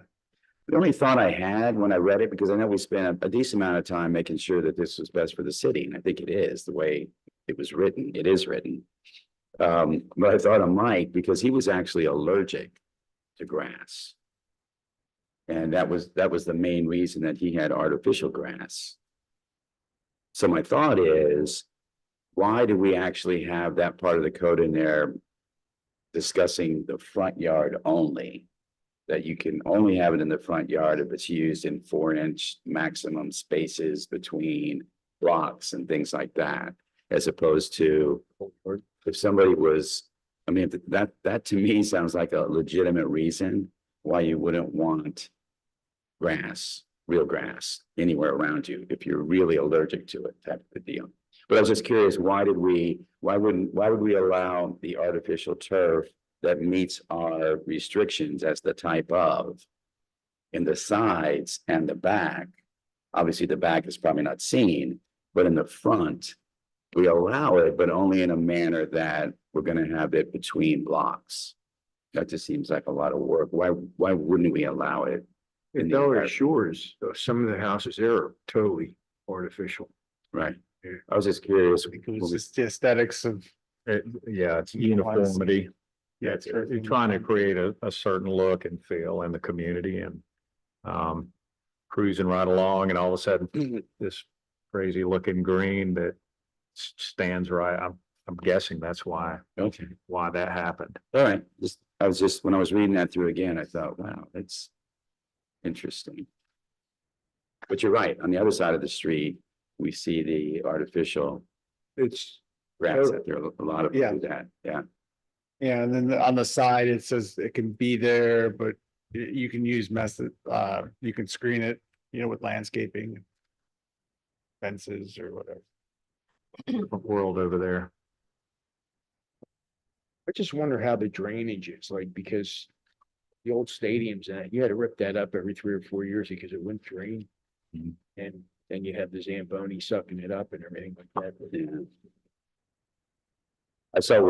The only thought I had when I read it, because I know we spent a decent amount of time making sure that this was best for the city, and I think it is, the way it was written, it is written. But I thought of Mike, because he was actually allergic to grass. And that was the main reason that he had artificial grass. So my thought is, why do we actually have that part of the code in there discussing the front yard only? That you can only have it in the front yard if it's used in 4-inch maximum spaces between blocks and things like that, as opposed to if somebody was, I mean, that to me sounds like a legitimate reason why you wouldn't want grass, real grass, anywhere around you if you're really allergic to it, type of a deal. But I was just curious, why would we allow the artificial turf that meets our restrictions as the type of in the sides and the back? Obviously, the back is probably not seen, but in the front, we allow it, but only in a manner that we're gonna have it between blocks. That just seems like a lot of work. Why wouldn't we allow it? In Delaware Shores, some of the houses there are totally artificial. Right. I was just curious. Because it's the aesthetics of, Yeah, it's uniformity. yeah, It's, you're trying to create a certain look and feel in the community and cruising right along and all of a sudden this crazy looking green that stands right. I'm guessing that's why Okay. that happened. All right, when I was reading that through again, I thought, wow, that's interesting. But you're right, on the other side of the street, we see the artificial It's grass out there, a lot of Yeah. do that, yeah. yeah, and then on the side, it says it can be there, but you can use you can screen it, with landscaping. Fences or whatever. Different world over there. I just wonder how the drainage is like, because the old stadiums and that, you had to rip that up every 3 or 4 years because it wouldn't drain. Mhm. And then you have the Zamboni sucking it up and everything like that. Yeah. I saw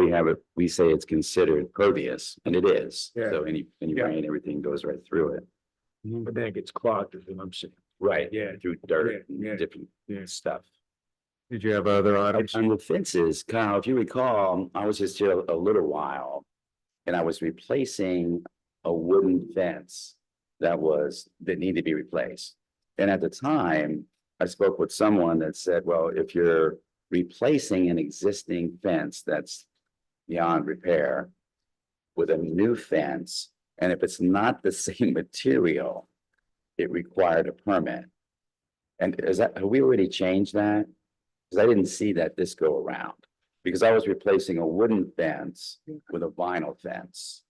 we say it's considered pervious, and it is, Yeah. so any Yeah. rain, everything goes right through it. But then it gets clogged, is what I'm saying. Right, Yeah. through dirt Yeah. and different Yeah. stuff. Did you have other items? On the fences, Kyle, if you recall, I was just here a little while. And I was replacing a wooden fence that needed to be replaced. And at the time, I spoke with someone that said, well, if you're replacing an existing fence that's beyond repair with a new fence, and if it's not the same material, it required a permit. And have we already changed that? Because I didn't see that this go around, because I was replacing a wooden fence with a vinyl fence.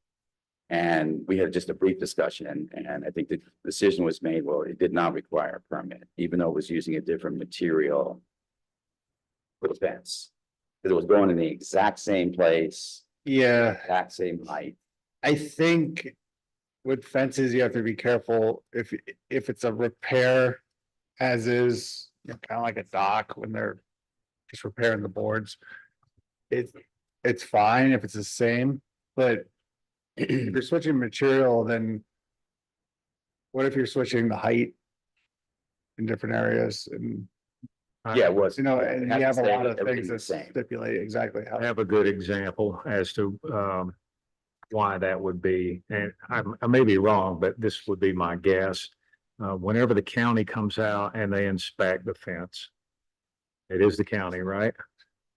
And we had just a brief discussion, and I think the decision was made, well, it did not require a permit, even though it was using a different material for the fence. Because it was going in the exact same place, Yeah, exact same height. I think with fences, you have to be careful if it's a repair as is, kind of like a dock when they're just repairing the boards. It's fine if it's the same, but if you're switching material, then what if you're switching the height in different areas and, Yeah, it was. and you have a lot of things Everything's the that same. stipulate exactly I how. have a good example as to why that would be, and I may be wrong, but this would be my guess. Whenever the county comes out and they inspect the fence, it is the county, right?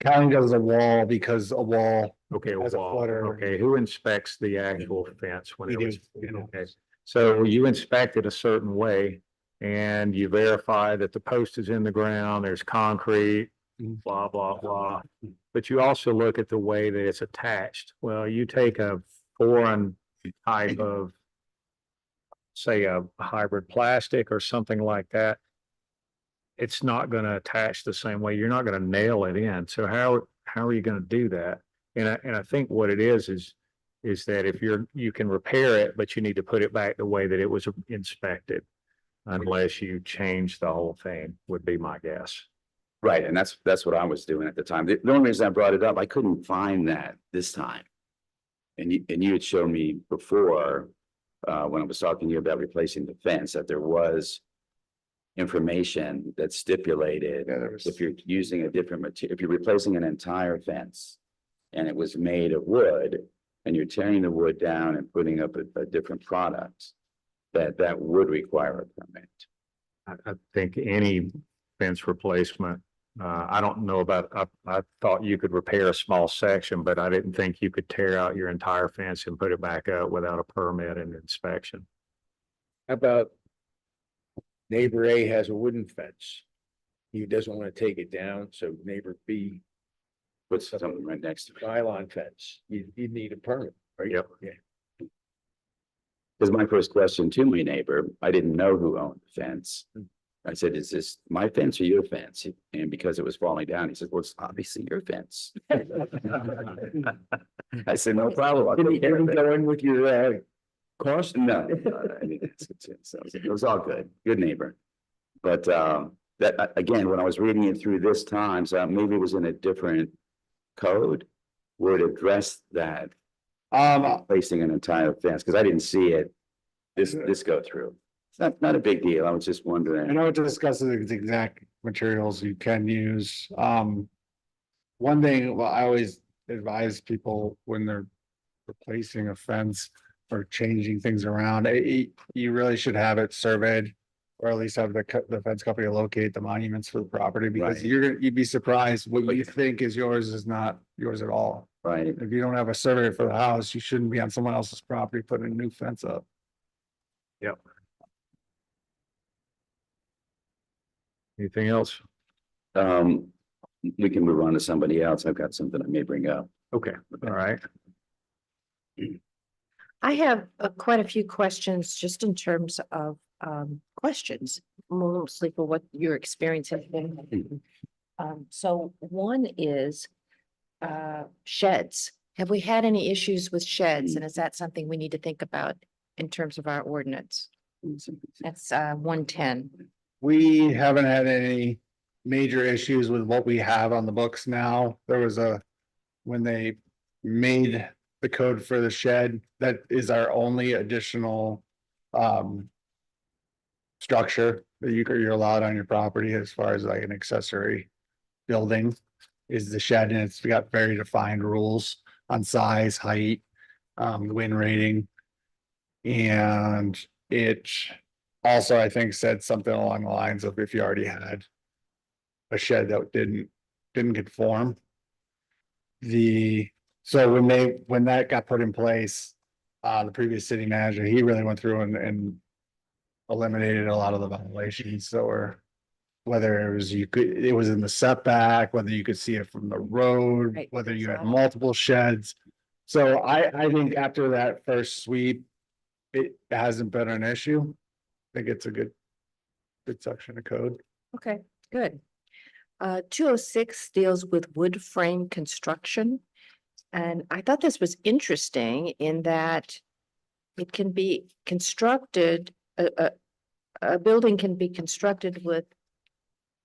County does a wall because a wall, Okay, a As a wall. footer. Okay, who inspects the actual fence when We it do, was? we do. Okay, so you inspect it a certain way and you verify that the post is in the ground, there's concrete, Mhm. blah, blah, blah. But you also look at the way that it's attached. Well, you take a foreign type of, say, a hybrid plastic or something like that. it's not gonna attach the same way. You're not gonna nail it in. So how are you gonna do that? And I think what it is that if you can repair it, but you need to put it back the way that it was inspected. Unless you change the whole thing, would be my guess. Right, and that's what I was doing at the time. The only reason I brought it up, I couldn't find that this time. And you had shown me before, when I was talking to you about replacing the fence, that there was information that stipulated Yeah, there was. if you're using a different material, if you're replacing an entire fence and it was made of wood and you're tearing the wood down and putting up a different product, that would require a permit. I think any fence replacement, I don't know about, I thought you could repair a small section, but I didn't think you could tear out your entire fence and put it back up without a permit and inspection. How about neighbor A has a wooden fence? He doesn't want to take it down, so neighbor B Put something right next to it. nylon fence, you need a permit, right? Yep. Yeah. Because my first question to my neighbor, I didn't know who owned the fence. I said, is this my fence or your fence? And because it was falling down, he said, well, it's obviously your fence. I said, no problem. I'll take care of it." Go in with your cost? No, I mean, it was all good, good neighbor. But that, again, when I was reading it through this time, so maybe it was in a different code where it addressed that, placing an entire fence, because I didn't see it, this go through. It's not a big deal. I was just I wondering. know it discusses the exact materials you can use. One thing, well, I always advise people when they're replacing a fence or changing things around, you really should have it surveyed. Or at least have the fence company locate the monuments for the property, because Right. you'd be surprised what you think is yours is not yours at all. Right, If you don't have a survey for the house, you shouldn't be on someone else's property putting a new fence up. Anything else? we can move on to somebody else. I've got something I may bring up. Okay, all right. I have quite a few questions just in terms of questions, mostly for what your experience has been. So one is sheds. Have we had any issues with sheds? And is that something we need to think about in terms of our ordinance? That's 110. We haven't had any major issues with what we have on the books now. There was when they made the code for the shed, that is our only additional structure that you're allowed on your property as far as like an accessory building is the shed, and it's got very defined rules on size, height, wind rating. And it also, I think, said something along the lines of if you already had a shed that didn't conform. So when that got put in place, the previous city manager, he really went through and eliminated a lot of the violations. So whether it was in the setback, whether you could see it from the road, Right. whether you had multiple sheds. So I think after that first sweep, it hasn't been an issue. I think it's a good section of code. Okay, good. 206 deals with wood frame construction. And I thought this was interesting in that it can be constructed, a building can be constructed with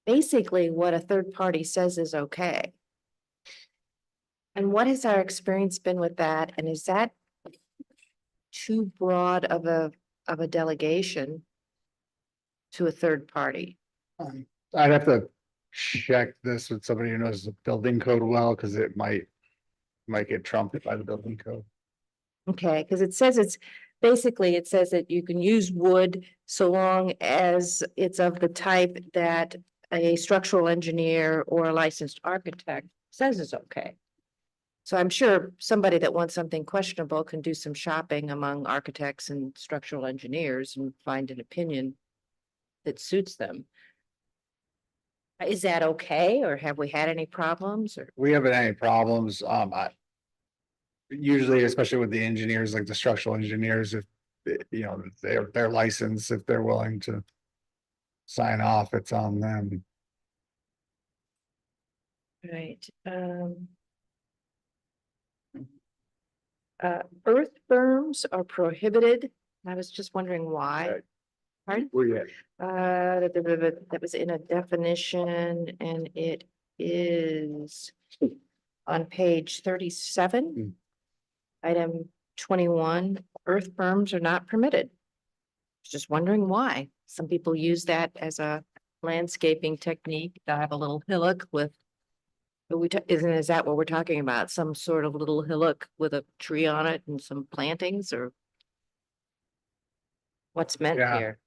basically what a third party says is okay. And what has our experience been with that? And is that too broad of a delegation to a third party? I'd have to check this with somebody who knows the building code well, because it might get trumped by the building code. Okay, because it says it says that you can use wood so long as it's of the type that a structural engineer or a licensed architect says is okay. So I'm sure somebody that wants something questionable can do some shopping among architects and structural engineers and find an opinion that suits them. Is that okay, or have we had any problems, or? We haven't had any problems. Usually, especially with the engineers, like the structural engineers, if they're licensed, if they're willing to sign off, it's on them. Right, earth berms are prohibited. I was just wondering why. Right. Pardon? Where you at? That was in a definition and it is on page 37. Item 21, earth berms are not permitted. Just wondering why. Some people use that as a landscaping technique. I have a little hillock with. But is that what we're talking about? Some sort of little hillock with a tree on it and some plantings or? What's meant Yeah. here?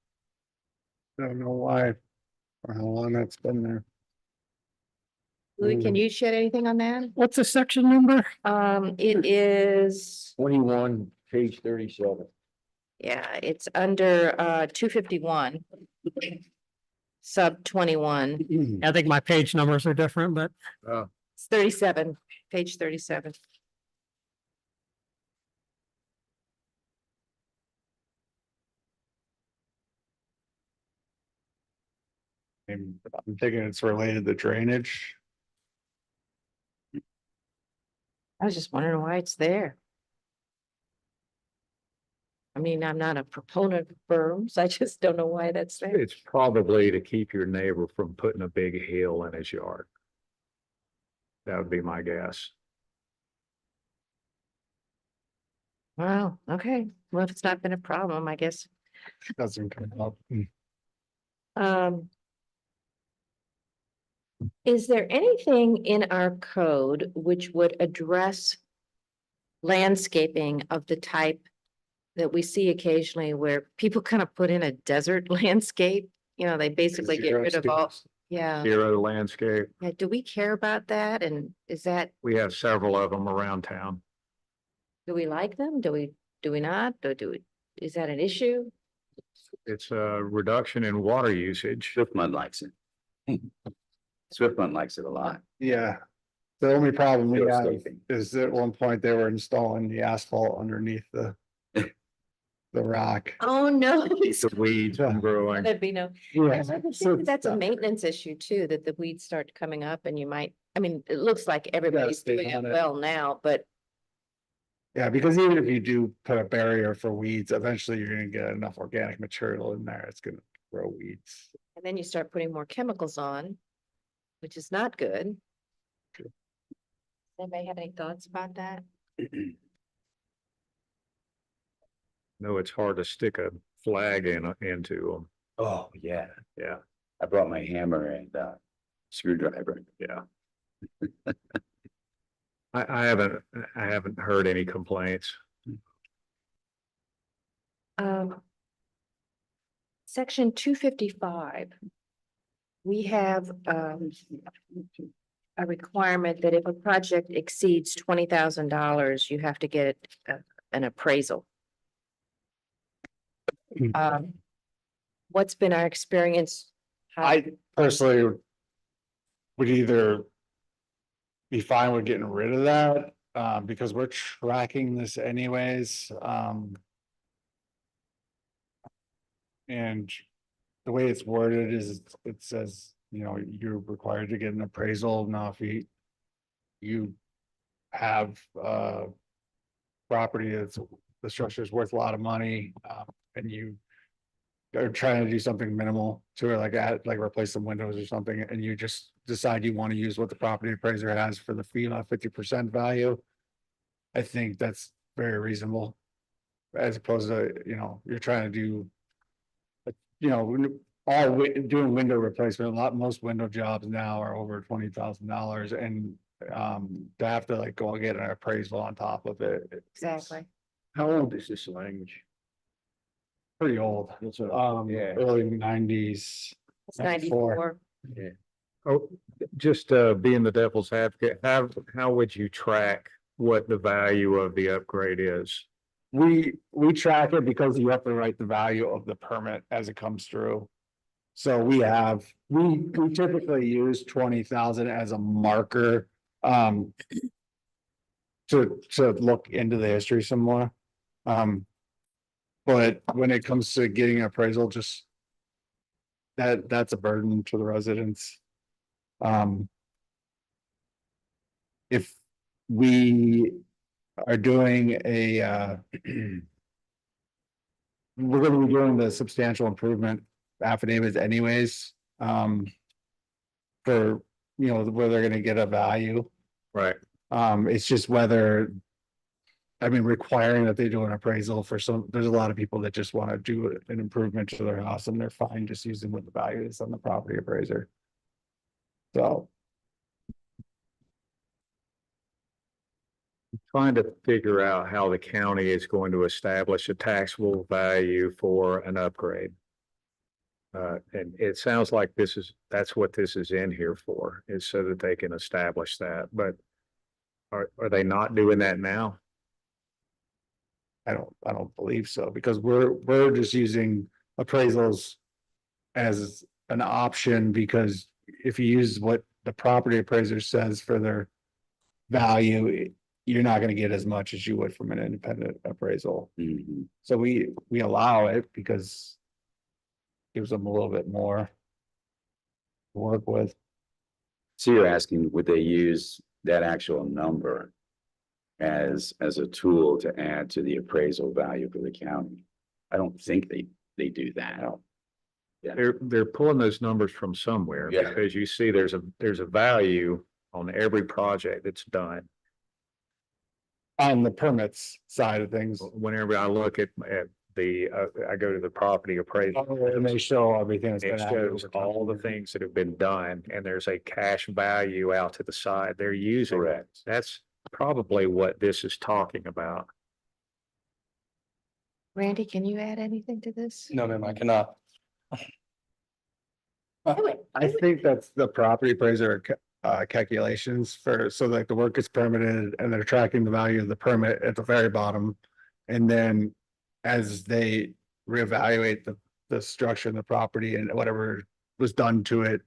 Don't know why, or how long that's been there. Louis, can you shed anything on that? What's the section number? It is, 21, page 37. yeah, it's under 251. Sub 21, I think my page numbers are different, but it's 37, page 37. I'm thinking it's related to drainage. I was just wondering why it's there. I mean, I'm not a proponent of berms. I just don't know why that's there. It's probably to keep your neighbor from putting a big hill in his yard. That would be my guess. Wow, okay. Well, if it's not been a problem, I guess. Doesn't come up. Um. Is there anything in our code which would address landscaping of the type that we see occasionally where people kind of put in a desert landscape? You know, they basically get rid of all, yeah. Hero landscape. Yeah, do we care about that? And is that, We have several of them around town. do we like them? Do we not? Is that an issue? It's a reduction in water usage. Swiftmud likes it. Swiftmud likes it a lot. Yeah. The only problem we have Geoscaping. is at one point they were installing the asphalt underneath the rock. Oh, no. Keep the weeds from growing. That'd be no. Yeah. I would so think that's a it's- maintenance issue too, that the weeds start coming up and you might, I mean, it looks like everybody's stay doing it on it. well now, but Yeah, because even if you do put a barrier for weeds, eventually you're gonna get enough organic material in there, it's gonna grow weeds. and then you start putting more chemicals on, which is not good. Anybody have any thoughts about that? No, it's hard to stick a flag into them. Oh, yeah. Yeah, I brought my hammer and screwdriver. yeah. I haven't heard any complaints. Section 255. We have a requirement that if a project exceeds $20,000, you have to get an appraisal. What's been our experience? I personally would either be fine with getting rid of that, because we're tracking this anyways, and the way it's worded is, it says, you know, you're required to get an appraisal. Now, if you have property that's, the structure is worth a lot of money, and you are trying to do something minimal to it, like add, like replace some windows or something, and you just decide you want to use what the property appraiser has for the FEMA 50% value. I think that's very reasonable. As opposed to, you know, you're trying to do, you know, doing window replacement, most window jobs now are over $20,000, and to have to like go and get an appraisal on top of it. it's Exactly. How old is this language? Pretty old, Yeah. early 90s. It's 94. 94. Oh, just being the devil's advocate, how would you track what the value of the upgrade is? We track it because you have to write the value of the permit as it comes through. So we typically use 20,000 as a marker. To look into the history some more. But when it comes to getting an appraisal, just. that's a burden to the residents. If we are doing a, we're gonna be doing the substantial improvement affidavits anyways, for, where they're gonna get a value. Right. It's just whether, I mean, requiring that they do an appraisal for some, there's a lot of people that just want to do an improvement to their house and they're fine just using what the value is on the property appraiser. So, Trying to figure out how the county is going to establish a taxable value for an upgrade. And it sounds like that's what this is in here for, is so that they can establish that, but are they not doing that now? I don't believe so, because we're just using appraisals as an option, because if you use what the property appraiser says for their value, you're not gonna get as much as you would from an independent appraisal. Mhm. So we allow it because gives them a little bit more to work with. So you're asking, would they use that actual number as a tool to add to the appraisal value for the county? I don't think they do that. They're pulling those numbers from somewhere, Yeah. because you see there's a value on every project that's done. On the permits side of things, Whenever I look at I go to the property appraisal. and they show everything that's It been added shows over time. all the things that have been done, and there's a cash value out to the side. They're using it. Correct. That's probably what this is talking about. Randy, can you add anything to this? No, ma'am, I cannot. I think that's the property appraiser calculations for, so like the work is permitted and they're tracking the value of the permit at the very bottom. And then as they reevaluate the structure of the property and whatever was done to it,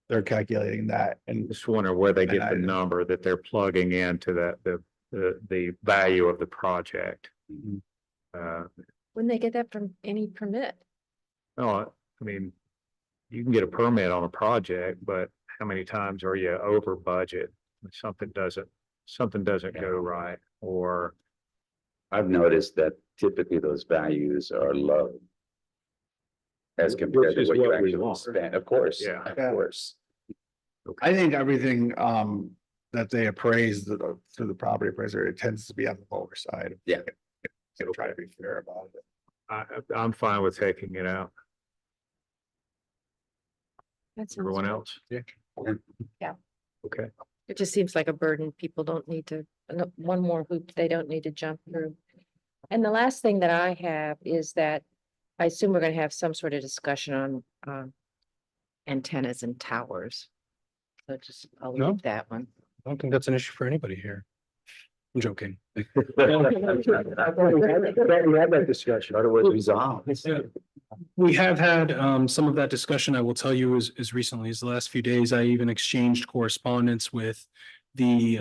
they're calculating that. And Just wonder where they get the And I- number that they're plugging into the value of the project. Wouldn't they get that from any permit? No, I mean, you can get a permit on a project, but how many times are you over budget? If something doesn't go right, or I've noticed that typically those values are low as compared Which to is what you what we actually want. spend. Of course, Yeah. of course. I think everything that they appraise through the property appraiser, it tends to be on the lower side. Yeah. So try to be fair about it. I'm fine with taking it out. That sounds Everyone good. else? Yeah. Okay. It just seems like a burden. People don't need to, one more hoop they don't need to jump through. And the last thing that I have is that I assume we're gonna have some sort of discussion on antennas and towers. So just, I'll No. leave that one. I don't think that's an issue for anybody here. I'm joking. We had that discussion, otherwise resolved. We have had some of that discussion. I will tell you as recently as the last few days, I even exchanged correspondence with the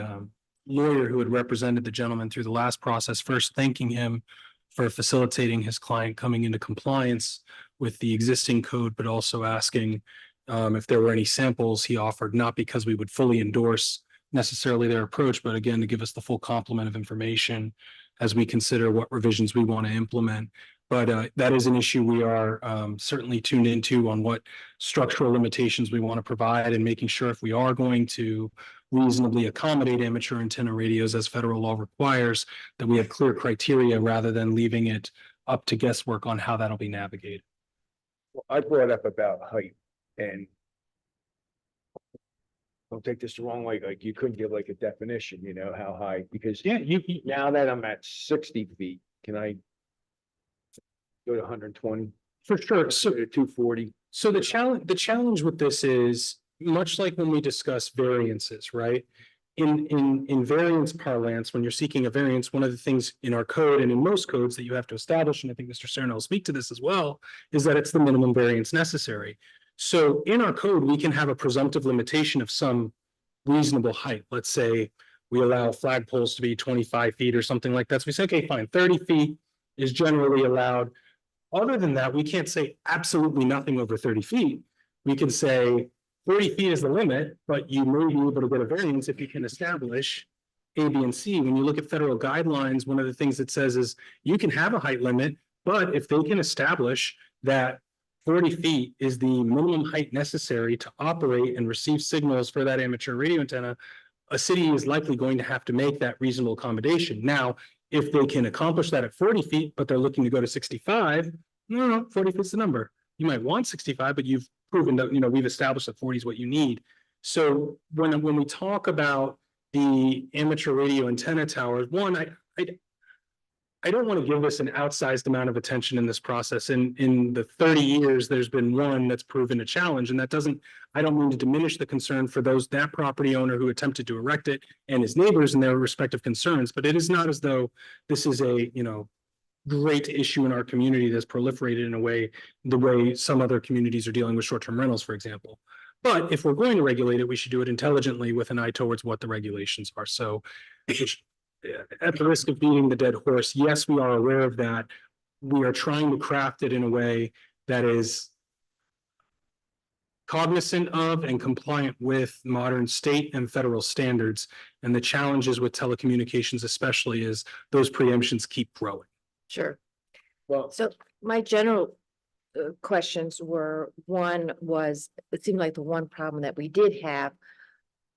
lawyer who had represented the gentleman through the last process, first thanking him for facilitating his client coming into compliance with the existing code, but also asking if there were any samples he offered, not because we would fully endorse necessarily their approach, but again, to give us the full complement of information as we consider what revisions we want to implement. But that is an issue we are certainly tuned into on what structural limitations we want to provide, and making sure if we are going to reasonably accommodate amateur antenna radios as federal law requires, that we have clear criteria rather than leaving it up to guesswork on how that'll be navigated. I brought up about height, and don't take this the wrong way, like you couldn't give like a definition, how high, because Yeah, now that I'm at 60 feet, can I go to 120, for sure. So 240? So the challenge with this is much like when we discuss variances, right? In variance parlance, when you're seeking a variance, one of the things in our code and in most codes that you have to establish, and I think Mr. Cerna will speak to this as well, is that it's the minimum variance necessary. So in our code, we can have a presumptive limitation of some reasonable height. Let's say we allow flagpoles to be 25 feet or something like that. So we say, okay, fine, 30 feet is generally allowed. Other than that, we can't say absolutely nothing over 30 feet. We can say 40 feet is the limit, but you may be able to get a variance if you can establish A, B, and C. When you look at federal guidelines, one of the things it says is you can have a height limit, but if they can establish that 40 feet is the minimum height necessary to operate and receive signals for that amateur radio antenna, a city is likely going to have to make that reasonable accommodation. Now, if they can accomplish that at 40 feet, but they're looking to go to 65, no, 40 feet's the number. You might want 65, but you've proven that, we've established that 40 is what you need. So when we talk about the amateur radio antenna towers, one, I don't want to give this an outsized amount of attention in this process. In the 30 years, there's been one that's proven a challenge, and that doesn't, I don't mean to diminish the concern for that property owner who attempted to erect it and his neighbors and their respective concerns, but it is not as though this is a, great issue in our community that's proliferated in the way some other communities are dealing with short-term rentals, for example. But if we're going to regulate it, we should do it intelligently with an eye towards what the regulations are. So at the risk of beating the dead horse, yes, we are aware of that. We are trying to craft it in a way that is cognizant of and compliant with modern state and federal standards. And the challenges with telecommunications especially is those preemptions keep growing. Sure. Well, So my general questions were, one was, it seemed like the one problem that we did have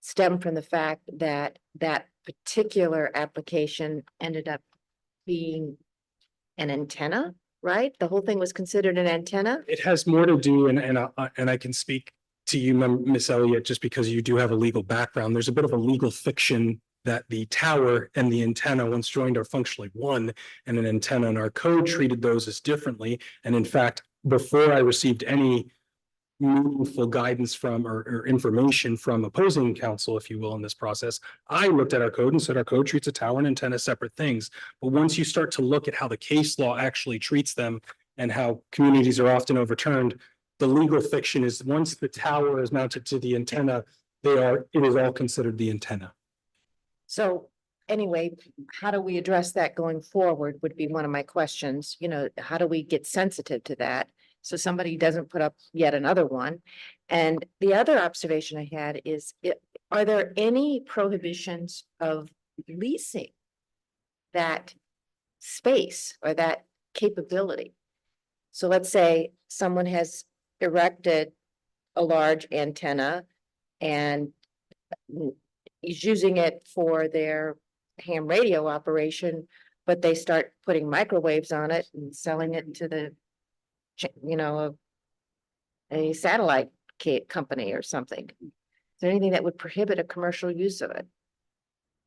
stemmed from the fact that that particular application ended up being an antenna, right? The whole thing was considered an antenna? It has more to do, and I can speak to you, Miss Elliott, just because you do have a legal background. There's a bit of a legal fiction that the tower and the antenna, once joined, are functionally one, and an antenna in our code treated those as differently. And in fact, before I received any meaningful guidance from or information from opposing counsel, if you will, in this process, I looked at our code and said our code treats a tower and antenna as separate things. But once you start to look at how the case law actually treats them and how communities are often overturned, the legal fiction is once the tower is mounted to the antenna, it is all considered the antenna. So anyway, how do we address that going forward would be one of my questions. How do we get sensitive to that? So somebody doesn't put up yet another one. And the other observation I had is, are there any prohibitions of leasing that space or that capability? So let's say someone has erected a large antenna and is using it for their ham radio operation, but they start putting microwaves on it and selling it to the, a satellite company or something. Is there anything that would prohibit a commercial use of it?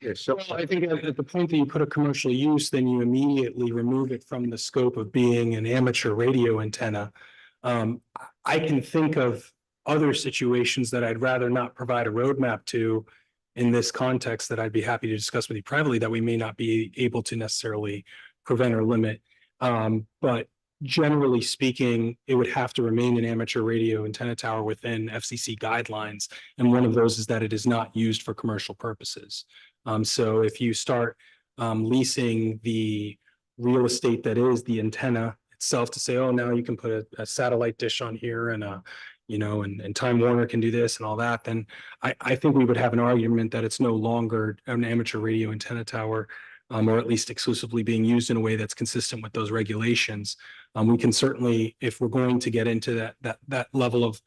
Yes, so Well, I think at the point that you put a commercial use, then you immediately remove it from the scope of being an amateur radio antenna. I can think of other situations that I'd rather not provide a roadmap to in this context that I'd be happy to discuss with you privately that we may not be able to necessarily prevent or limit. But generally speaking, it would have to remain an amateur radio antenna tower within FCC guidelines. And one of those is that it is not used for commercial purposes. So if you start leasing the real estate that is the antenna itself to say, oh, now you can put a satellite dish on here and and Time Warner can do this and all that, then I think we would have an argument that it's no longer an amateur radio antenna tower, or at least exclusively being used in a way that's consistent with those regulations. We can certainly, if we're going to get into that level of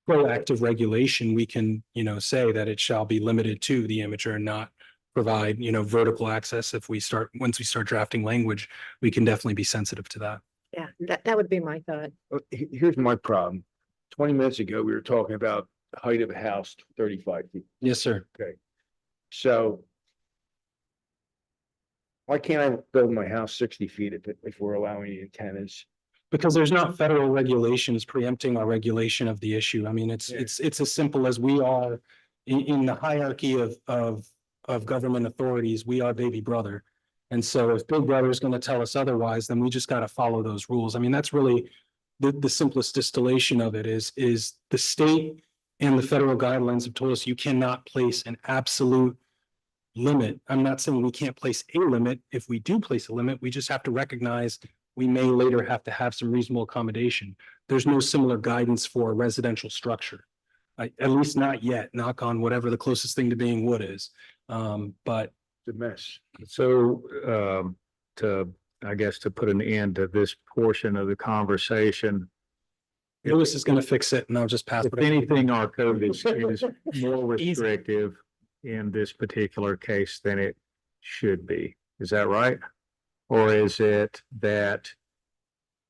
proactive regulation, we can, say that it shall be limited to the amateur and not provide, vertical access. Once we start drafting language, we can definitely be sensitive to that. Yeah, that would be my thought. Here's my problem. 20 minutes ago, we were talking about the height of a house, 35 feet. Yes, sir. So why can't I build my house 60 feet if we're allowing the antennas? Because there's not federal regulations preempting our regulation of the issue. I mean, it's as simple as we are in the hierarchy of government authorities, we are baby brother. And so if Big Brother is going to tell us otherwise, then we just got to follow those rules. I mean, that's really the simplest distillation of it is the state and the federal guidelines have told us you cannot place an absolute limit. I'm not saying we can't place a limit. If we do place a limit, we just have to recognize we may later have to have some reasonable accommodation. There's no similar guidance for a residential structure. At least not yet, knock on whatever the closest thing to being wood is. But It's a mess. So, I guess to put an end to this portion of the conversation, Lewis is gonna fix it and I'll just pass. if it over. anything, our code is more restrictive in this particular case than it should be. Is that right? Or is it that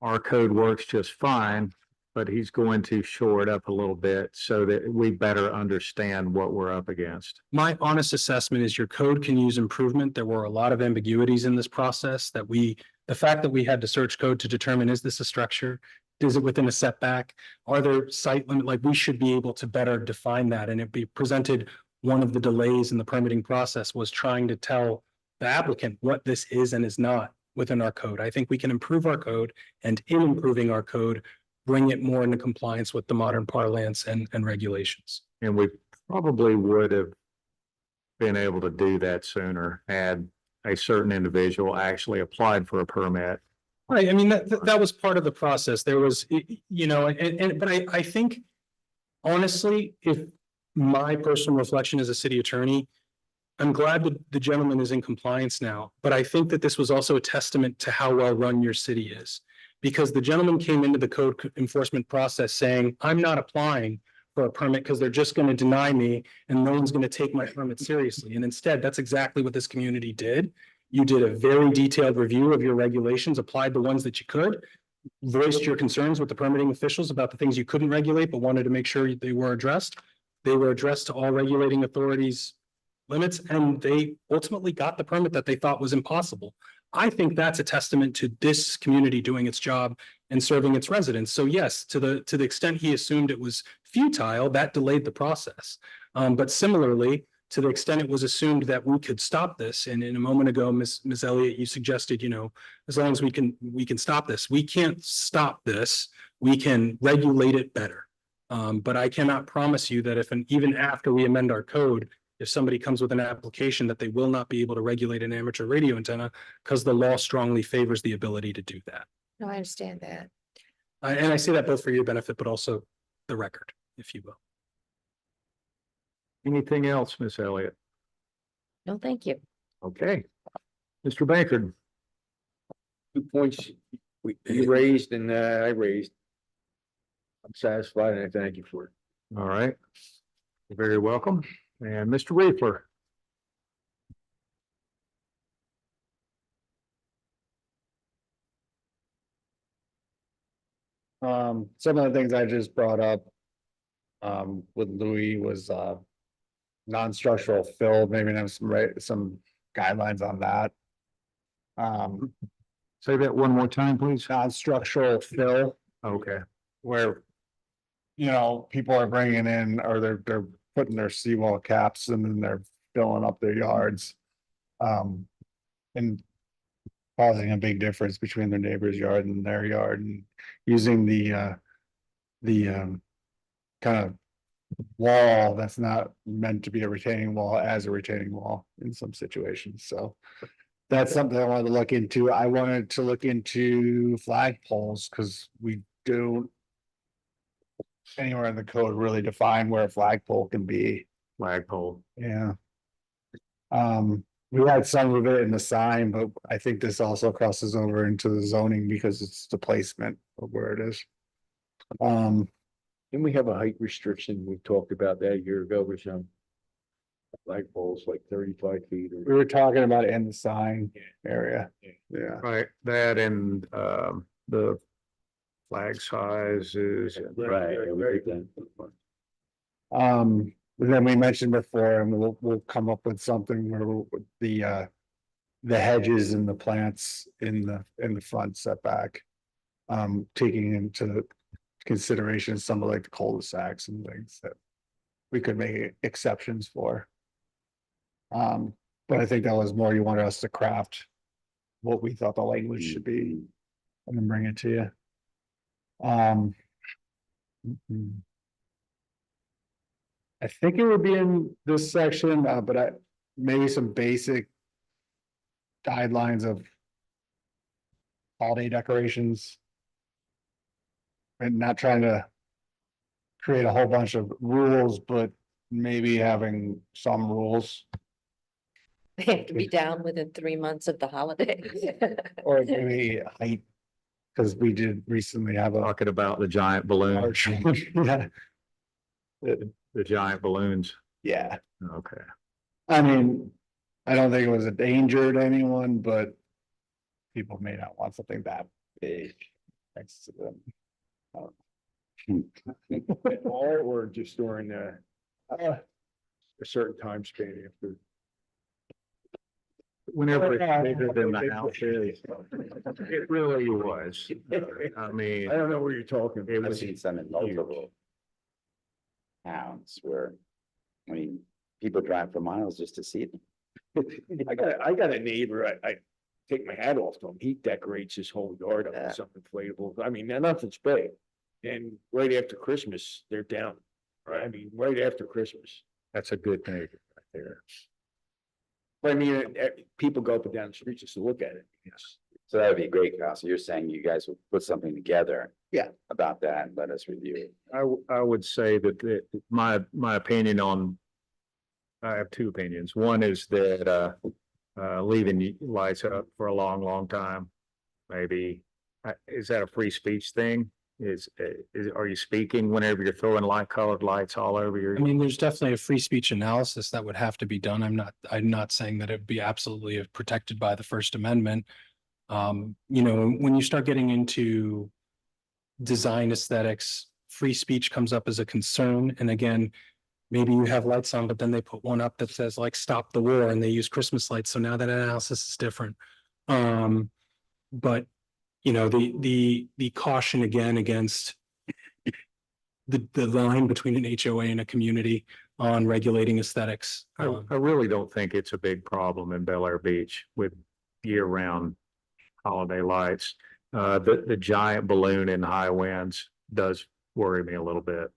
our code works just fine, but he's going to shore it up a little bit so that we better understand what we're up against? My honest assessment is your code can use improvement. There were a lot of ambiguities in this process the fact that we had to search code to determine, is this a structure? Is it within a setback? Are there site limit? Like, we should be able to better define that, and it be presented. One of the delays in the permitting process was trying to tell the applicant what this is and is not within our code. I think we can improve our code, and in improving our code, bring it more into compliance with the modern parlance and regulations. And we probably would have been able to do that sooner had a certain individual actually applied for a permit. Right, I mean, that was part of the process. There was, but I think honestly, if my personal reflection as a city attorney, I'm glad that the gentleman is in compliance now, but I think that this was also a testament to how well run your city is. Because the gentleman came into the code enforcement process saying, I'm not applying for a permit because they're just going to deny me and no one's going to take my permit seriously. And instead, that's exactly what this community did. You did a very detailed review of your regulations, applied the ones that you could, voiced your concerns with the permitting officials about the things you couldn't regulate, but wanted to make sure they were addressed. They were addressed to all regulating authorities' limits, and they ultimately got the permit that they thought was impossible. I think that's a testament to this community doing its job and serving its residents. So yes, to the extent he assumed it was futile, that delayed the process. But similarly, to the extent it was assumed that we could stop this, and in a moment ago, Ms. Elliott, you suggested, as long as we can stop this. We can't stop this. We can regulate it better. But I cannot promise you that even after we amend our code, if somebody comes with an application, that they will not be able to regulate an amateur radio antenna, because the law strongly favors the ability to do that. No, I understand that. And I say that both for your benefit, but also the record, if you will. Anything else, Miss Elliott? No, thank you. Okay. Mr. Bankard. 2 points you raised and I raised. I'm satisfied and I thank you for it. All right. You're very welcome. And Mr. Reefler. Some of the things I just brought up with Louis was non-structural fill, maybe have some guidelines on that. Say that one more time, please. Non-structural fill, Okay. where people are bringing in, or they're putting their seawall caps and then they're filling up their yards. And causing a big difference between their neighbor's yard and their yard, and using the kind of wall that's not meant to be a retaining wall as a retaining wall in some situations. So that's something I wanted to look into. I wanted to look into flag poles, because we don't anywhere in the code really define where a flagpole can be. Flagpole. Yeah. We had some of it in the sign, but I think this also crosses over into the zoning because it's the placement of where it is. Didn't we have a height restriction? We talked about that a year ago with some flagpoles, like 35 feet or. We were talking about it in the sign area. Yeah. Right, that and the flag sizes. Right. we did that. And then we mentioned before, and we'll come up with something where the hedges and the plants in the front setback. Taking into consideration some of like the cul-de-sacs and things that we could make exceptions for. But I think that was more, you wanted us to craft what we thought the language should be and then bring it to you. I think it would be in this section, but maybe some basic guidelines of holiday decorations. And not trying to create a whole bunch of rules, but maybe having some rules. They have to be down within 3 months of the holiday. Or maybe height, because we did recently have a Talking about the giant balloons, large one. Yeah. the giant balloons. Yeah, Okay. I mean, I don't think it was a danger to anyone, but people may not want something that big next to them. All or just during a certain time span after. Whenever it's bigger than the house is, it really was. I mean, I don't know where you're talking. it I've was, seen some in multiple towns where, I mean, people drive for miles just to see them. I got a neighbor, I take my hat off to him. He decorates his whole yard up Yeah. with some inflatable. I mean, nothing's big. And right after Christmas, they're down. I mean, right after Christmas. that's a good thing right there. But I mean, people go up and down the street just to look at it. Yes. So that would be great, Kyle. So you're saying you guys will put something together? Yeah. About that and let us review it. I would say that my opinion on, I have two opinions. One is that leaving the lights up for a long time. Maybe, is that a free speech thing? Are you speaking whenever you're throwing colored lights all over your? I mean, there's definitely a free speech analysis that would have to be done. I'm not saying that it'd be absolutely protected by the First Amendment. You know, when you start getting into design aesthetics, free speech comes up as a concern. And again, maybe you have lights on, but then they put one up that says like, stop the war, and they use Christmas lights. So now that analysis is different. But you know, the caution again against the line between an HOA and a community on regulating aesthetics. I really don't think it's a big problem in Bel Air Beach with year-round holiday lights. The giant balloon in high winds does worry me a little bit.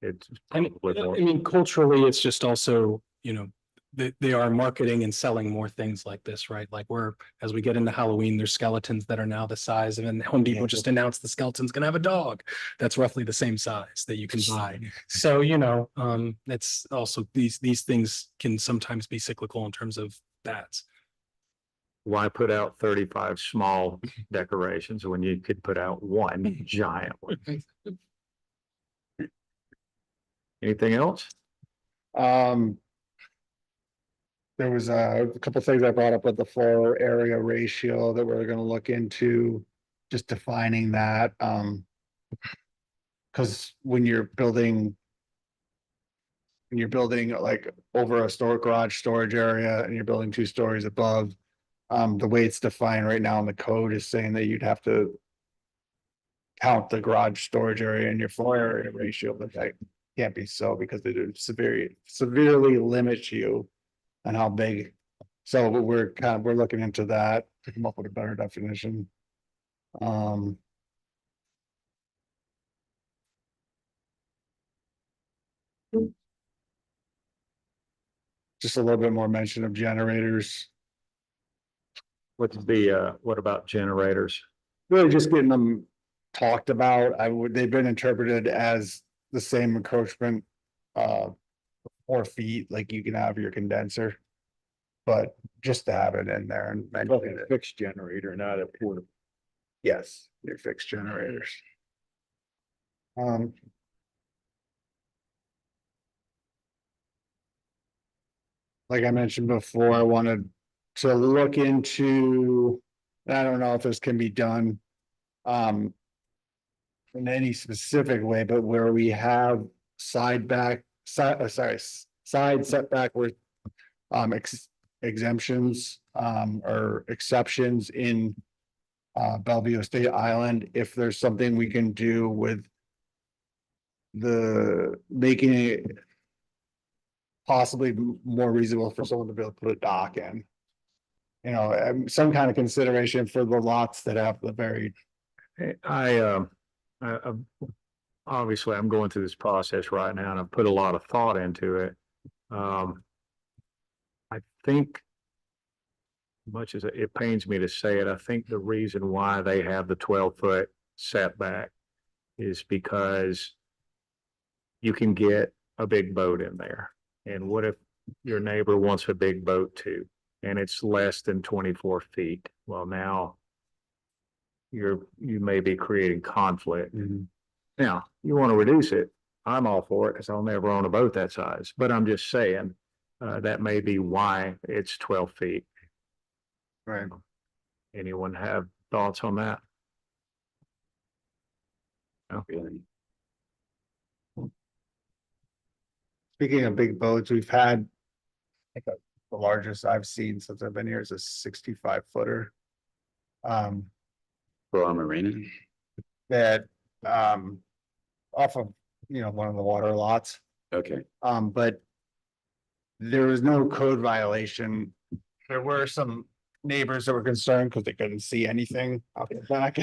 It's I probably more- mean, culturally, it's just also, you know, they are marketing and selling more things like this, right? Like as we get into Halloween, there's skeletons that are now the size of, and Home Depot just announced the skeleton's gonna have a dog that's roughly the same size that you can buy. So, you know, it's also these things can sometimes be cyclical in terms of that. Why put out 35 small decorations when you could put out one giant one? Anything else? There was a couple things I brought up with the floor area ratio that we're gonna look into, just defining that, cause when you're building like over a garage storage area and you're building 2 stories above, the way it's defined right now in the code is saying that you'd have to count the garage storage area and your floor area ratio, but that can't be so, because it would severely limit you on how big. So we're looking into that to come up with a better definition. Just a little bit more mention of generators, What about generators? really just getting them talked about. They've been interpreted as the same encroachment, 4 feet, like you can have your condenser. But just to have it in there and mention it. Fixed generator, not a portable. Yes, your fixed generators. Like I mentioned before, I wanted to look into, I don't know if this can be done. In any specific way, but where we have side setback with exemptions or exceptions in Bellevue Estate Island, if there's something we can do with making it possibly more reasonable for someone to be able to put a dock in. You know, some kind of consideration for the lots that have the very. Obviously, I'm going through this process right now and I've put a lot of thought into it. I think much as it pains me to say it, I think the reason why they have the 12-foot setback is because you can get a big boat in there. And what if your neighbor wants a big boat too, and it's less than 24 feet? Well, now you may be creating conflict. Now, you want to reduce it. I'm all for it because I'll never own a boat that size, but I'm just saying, that may be why it's 12 feet. Right. Anyone have thoughts on that? Really. Speaking of big boats, we've had, I think the largest I've seen since I've been here is a 65-footer. For our marina, That, off of, one of the water lots. okay, But there was no code violation. There were some neighbors that were concerned because they couldn't see anything out the back.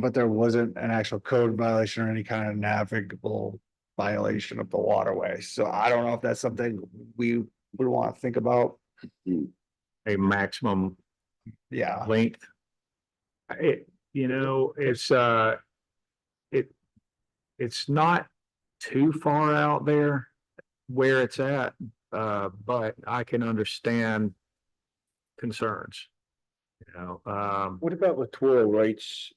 But there wasn't an actual code violation or any kind of navigable violation of the waterway. So I don't know if that's something we would want to think about. A maximum Yeah, length? It's not too far out there where it's at, but I can understand concerns. What about littoral rights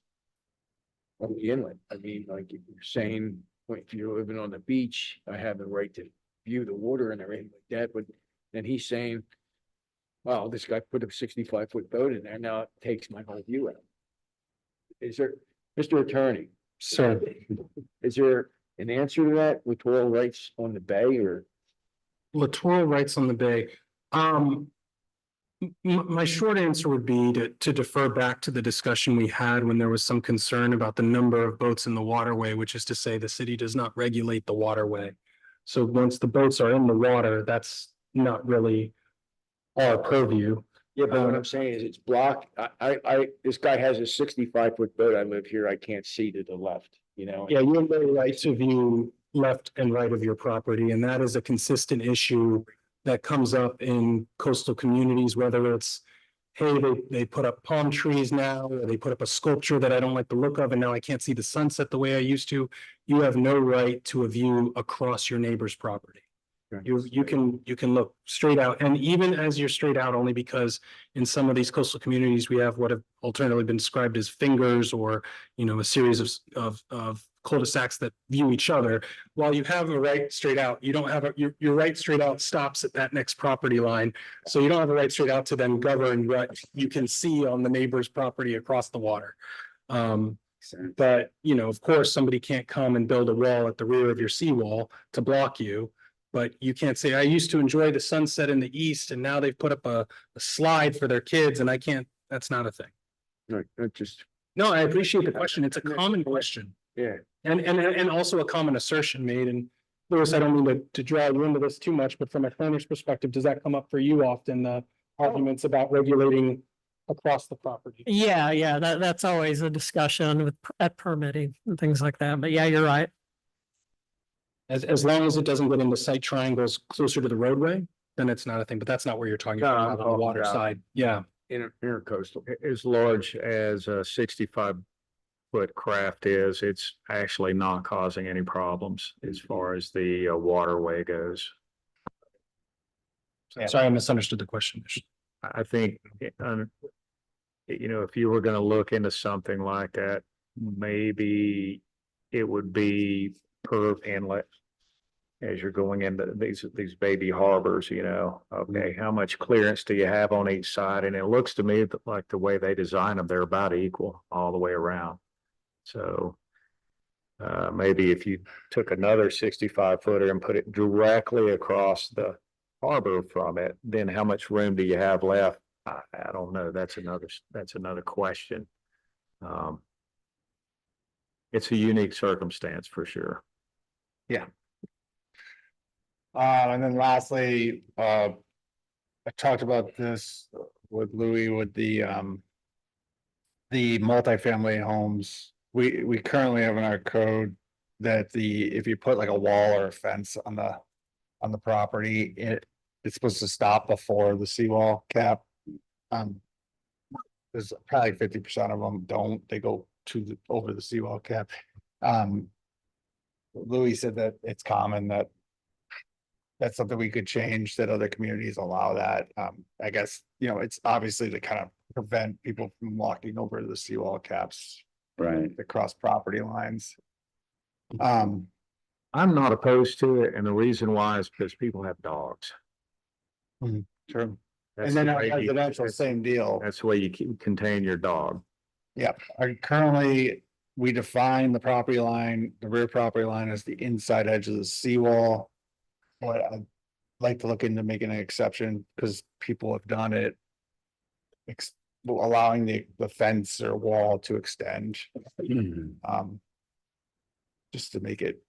on the inlet? I mean, like if you're saying, well, if you're living on the beach, I have the right to view the water and everything like that, but then he's saying, wow, this guy put a 65-foot boat in there, now it takes my whole view out. Is there, Mr. Attorney, So is there an answer to that, littoral rights on the bay, or? littoral rights on the bay. My short answer would be to defer back to the discussion we had when there was some concern about the number of boats in the waterway, which is to say the city does not regulate the waterway. So once the boats are in the water, that's not really our purview. Yeah, but what I'm saying is it's blocked. This guy has a 65-foot boat. I live here. I can't see to the left, Yeah, you have the right to view left and right of your property, and that is a consistent issue that comes up in coastal communities, whether it's, hey, they put up palm trees now, or they put up a sculpture that I don't like the look of, and now I can't see the sunset the way I used to. You have no right to a view across your neighbor's property. You can look straight out, and even as you're straight out, only because in some of these coastal communities, we have what have alternatively been described as fingers, or, a series of cul-de-sacs that view each other. While you have a right straight out, you don't have your right straight out stops at that next property line. So you don't have a right straight out to then govern what you can see on the neighbor's property across the water. But, of course, somebody can't come and build a wall at the rear of your seawall to block you. But you can't say, I used to enjoy the sunset in the east, and now they've put up a slide for their kids, and I can't, that's not a thing. Right, not just, No, I appreciate the question. It's a common question. yeah. And also a common assertion made. And Louis, I don't mean to draw you into this too much, but from a planner's perspective, does that come up for you often, the arguments about regulating across the property? Yeah, that's always a discussion at permitting and things like that. But yeah, you're right. As long as it doesn't get into site triangles closer to the roadway, then it's not a thing, but that's not where you're talking No, I'm about on the talking water about- side. Yeah. Intercoastal. As large as a 65-foot craft is, it's actually not causing any problems as far as the waterway goes. Sorry, I misunderstood the question. I think, if you were gonna look into something like that, maybe it would be per inlet. As you're going into these baby harbors, okay, how much clearance do you have on each side? And it looks to me like the way they design them, they're about equal all the way around. So maybe if you took another 65-footer and put it directly across the harbor from it, then how much room do you have left? I don't know. That's another question. It's a unique circumstance for sure. and then lastly, I talked about this with Louis with the multifamily homes. We currently have in our code that if you put like a wall or a fence on the property, it's supposed to stop before the seawall cap. Um. There's probably 50% of them don't, they go over the seawall cap. Um. Louis said that it's common that. That's something we could change, that other communities allow that. I guess, it's obviously to kind of prevent people from walking over the seawall caps Right. across property lines. Um, I'm not opposed to it, and the reason why is because people have dogs. true. That's And then the our way you- residential, same deal. That's the way you contain your dog. Yep, currently, we define the property line, the rear property line as the inside edge of the seawall. But I'd like to look into making an exception, because people have done it. Allowing the fence or wall to extend, um. Just to make it,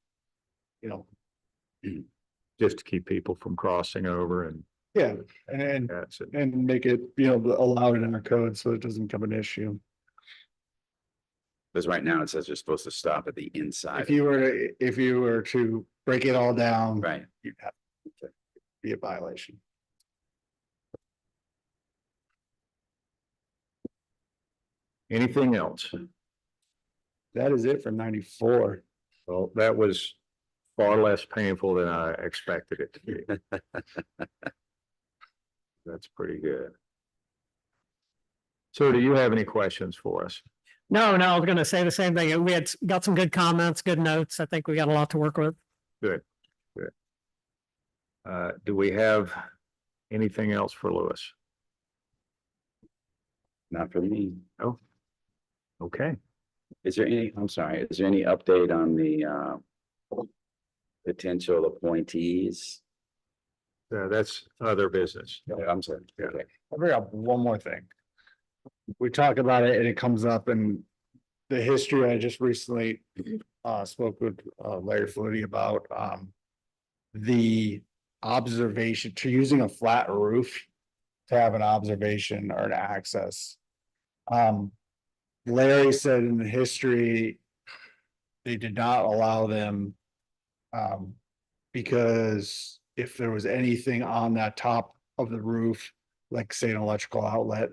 Just to keep people from crossing over, and yeah, and that's it. make it, allowed in our code, so it doesn't become an issue. Because right now it says you're supposed to stop at the inside. If you were to break it all down. Right. You'd have to be a violation. Anything else? That is it for 94. Well, that was far less painful than I expected it to be. That's pretty good. So do you have any questions for us? No, I was gonna say the same thing. We had got some good comments, good notes. I think we got a lot to work with. Do we have anything else for Lewis? Not for me. Okay, Is there any, I'm sorry, is there any update on the potential appointees? that's other business. I'm sorry. Yeah. Okay. I bring up one more thing. We talk about it and it comes up in the history. I just recently spoke with Larry Flutie about the observation to using a flat roof to have an observation or an access. Larry said in the history they did not allow them because if there was anything on that top of the roof, like say an electrical outlet,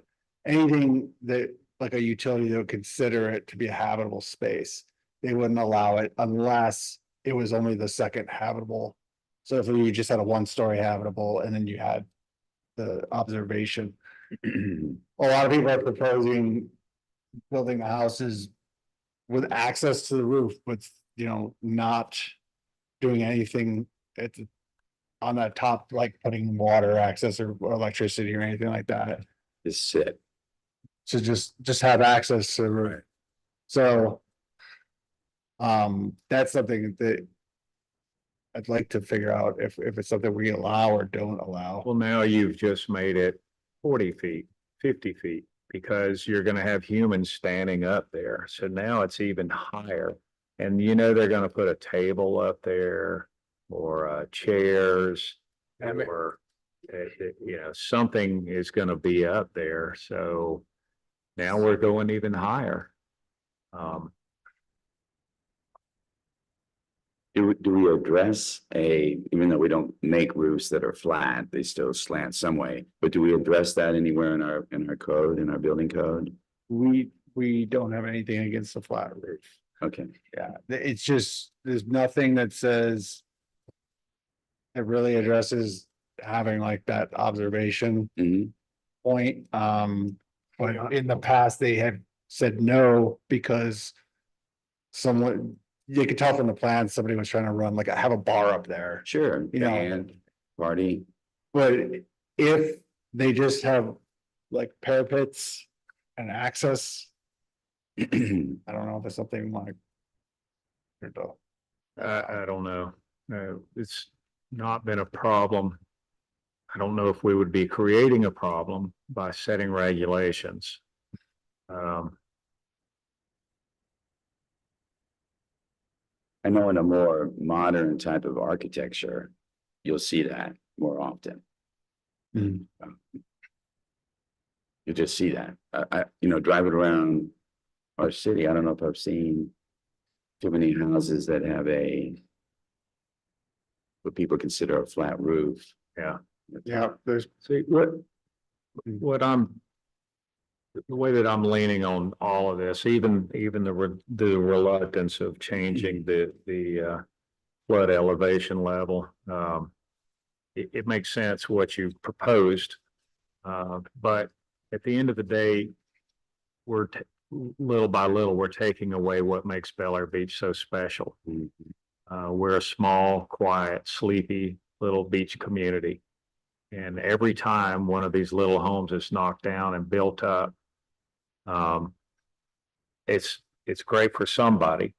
anything that like a utility that would consider it to be a habitable space, they wouldn't allow it unless it was only the second habitable. So if you just had a one-story habitable and then you had the observation, a lot of people are proposing building the houses with access to the roof, but not doing anything at the, on that top, like putting water access or electricity or anything like that. Just sit. So just have access to the roof. So that's something that I'd like to figure out if it's something we allow or don't allow. Well, now you've just made it 40 feet, 50 feet, because you're gonna have humans standing up there. So now it's even higher. And they're gonna put a table up there or chairs or something is gonna be up there. So now we're going even higher. Do we address even though we don't make roofs that are flat, they still slant some way, but do we address that anywhere in our code, in our building code? We don't have anything against the flat roof. Okay. Yeah, it's just, there's nothing that says it really addresses having like that observation Mhm. point. But in the past, they have said no because someone, you could tell from the plan, somebody was trying to run like, I have a bar up there. Sure. You know. Band, party. But if they just have like parapets and access, I don't know if it's something we want to. I don't know. It's not been a problem. I don't know if we would be creating a problem by setting regulations. I know in a more modern type of architecture, you'll see that more often. Mhm. You just see that. Driving around our city, I don't know if I've seen too many houses that have what people consider a flat roof. Yeah. Yeah, there's, See, what I'm the way that I'm leaning on all of this, even the reluctance of changing the flood elevation level, it makes sense what you proposed. But at the end of the day, little by little, we're taking away what makes Bel Air Beach so special. We're a small, quiet, sleepy little beach community. And every time one of these little homes is knocked down and built up, it's great for somebody,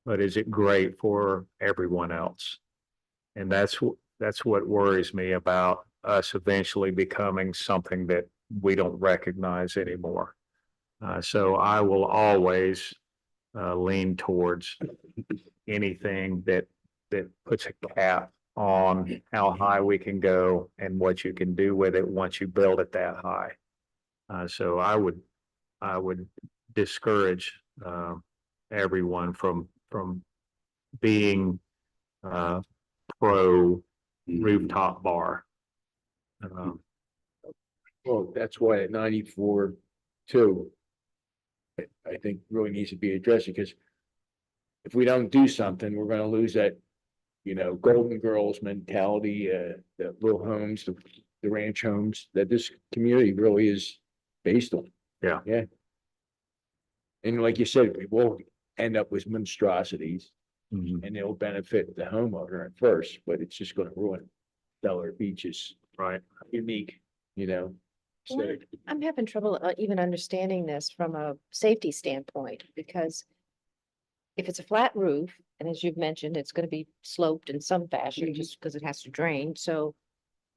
but is it great for everyone else? And that's what worries me about us eventually becoming something that we don't recognize anymore. So I will always lean towards anything that puts a cap on how high we can go and what you can do with it once you build it that high. So I would discourage everyone from being pro rooftop bar. Well, that's why at 94 too, I think really needs to be addressed, because if we don't do something, we're gonna lose that, Golden Girls mentality, the little homes, the ranch homes that this community really is based on. Yeah. Yeah. And like you said, we will end up with monstrosities, and they'll benefit the homeowner at first, but it's just gonna ruin Bel Air Beach's Right. unique, Well, so- I'm having trouble even understanding this from a safety standpoint, because if it's a flat roof, and as you've mentioned, it's gonna be sloped in some fashion just because it has to drain, so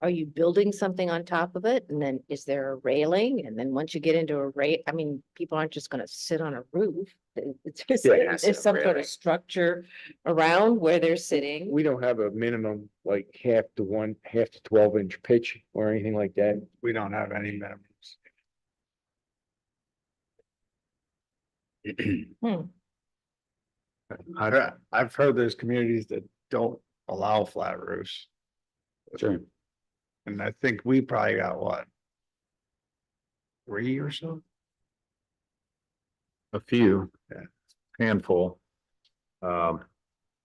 are you building something on top of it? And then is there a railing? And then once you get into I mean, people aren't just gonna sit on a roof. It's just, Yeah, it has to there's have some sort railing. of structure around where they're sitting. We don't have a minimum, like half to 12-inch pitch or anything like that. We don't have any minimums. I've heard there's communities that don't allow flat roofs, Sure. and I think we probably got what? 3 or so? A few. Yeah. Handful. Are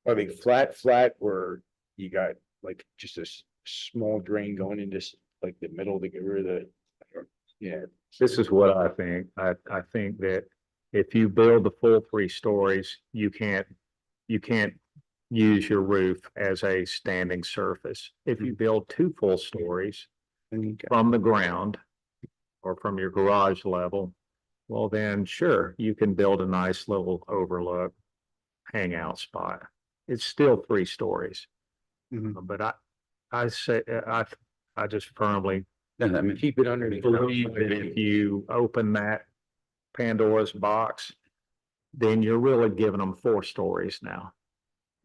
they flat, or you got like just a small drain going into like the middle to get rid of the, yeah. This is what I think. I think that if you build the full 3 stories, you can't use your roof as a standing surface. If you build 2 full stories And you got, from the ground or from your garage level, well, then sure, you can build a nice little overlook hangout spot. It's still 3 stories. Mhm. But I say, I just firmly No, I mean, Keep it underneath. believe that if you open that Pandora's box, then you're really giving them 4 stories now.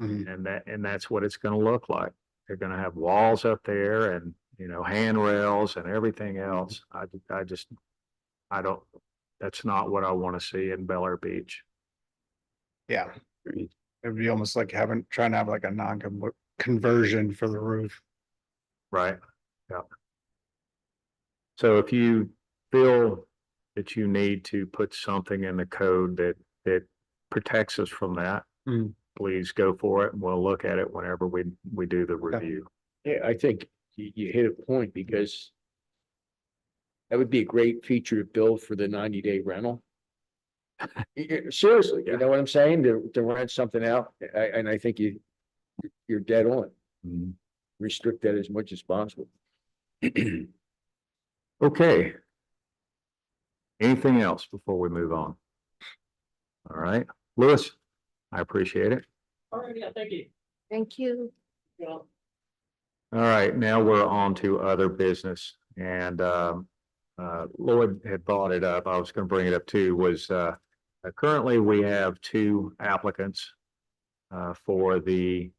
Mhm. And that's what it's gonna look like. They're gonna have walls up there and, handrails and everything else. I don't, that's not what I want to see in Bel Air Beach. Yeah, it'd be almost like trying to have like a conversion for the roof. Right? Yeah. So if you feel that you need to put something in the code that protects us from that, Mm. please go for it, and we'll look at it whenever we do the review. Yeah, I think you hit a point, because that would be a great feature to build for the 90-day rental. Seriously, you know what I'm saying? To rent something out, and I think you're dead on. Mhm. Restrict that as much as possible. Okay. Anything else before we move on? All right, Louis, I appreciate it. All right, yeah, thank you. Thank you. All right, now we're on to other business, and Lloyd had brought it up. I was going to bring it up too. Was currently we have 2 applicants for the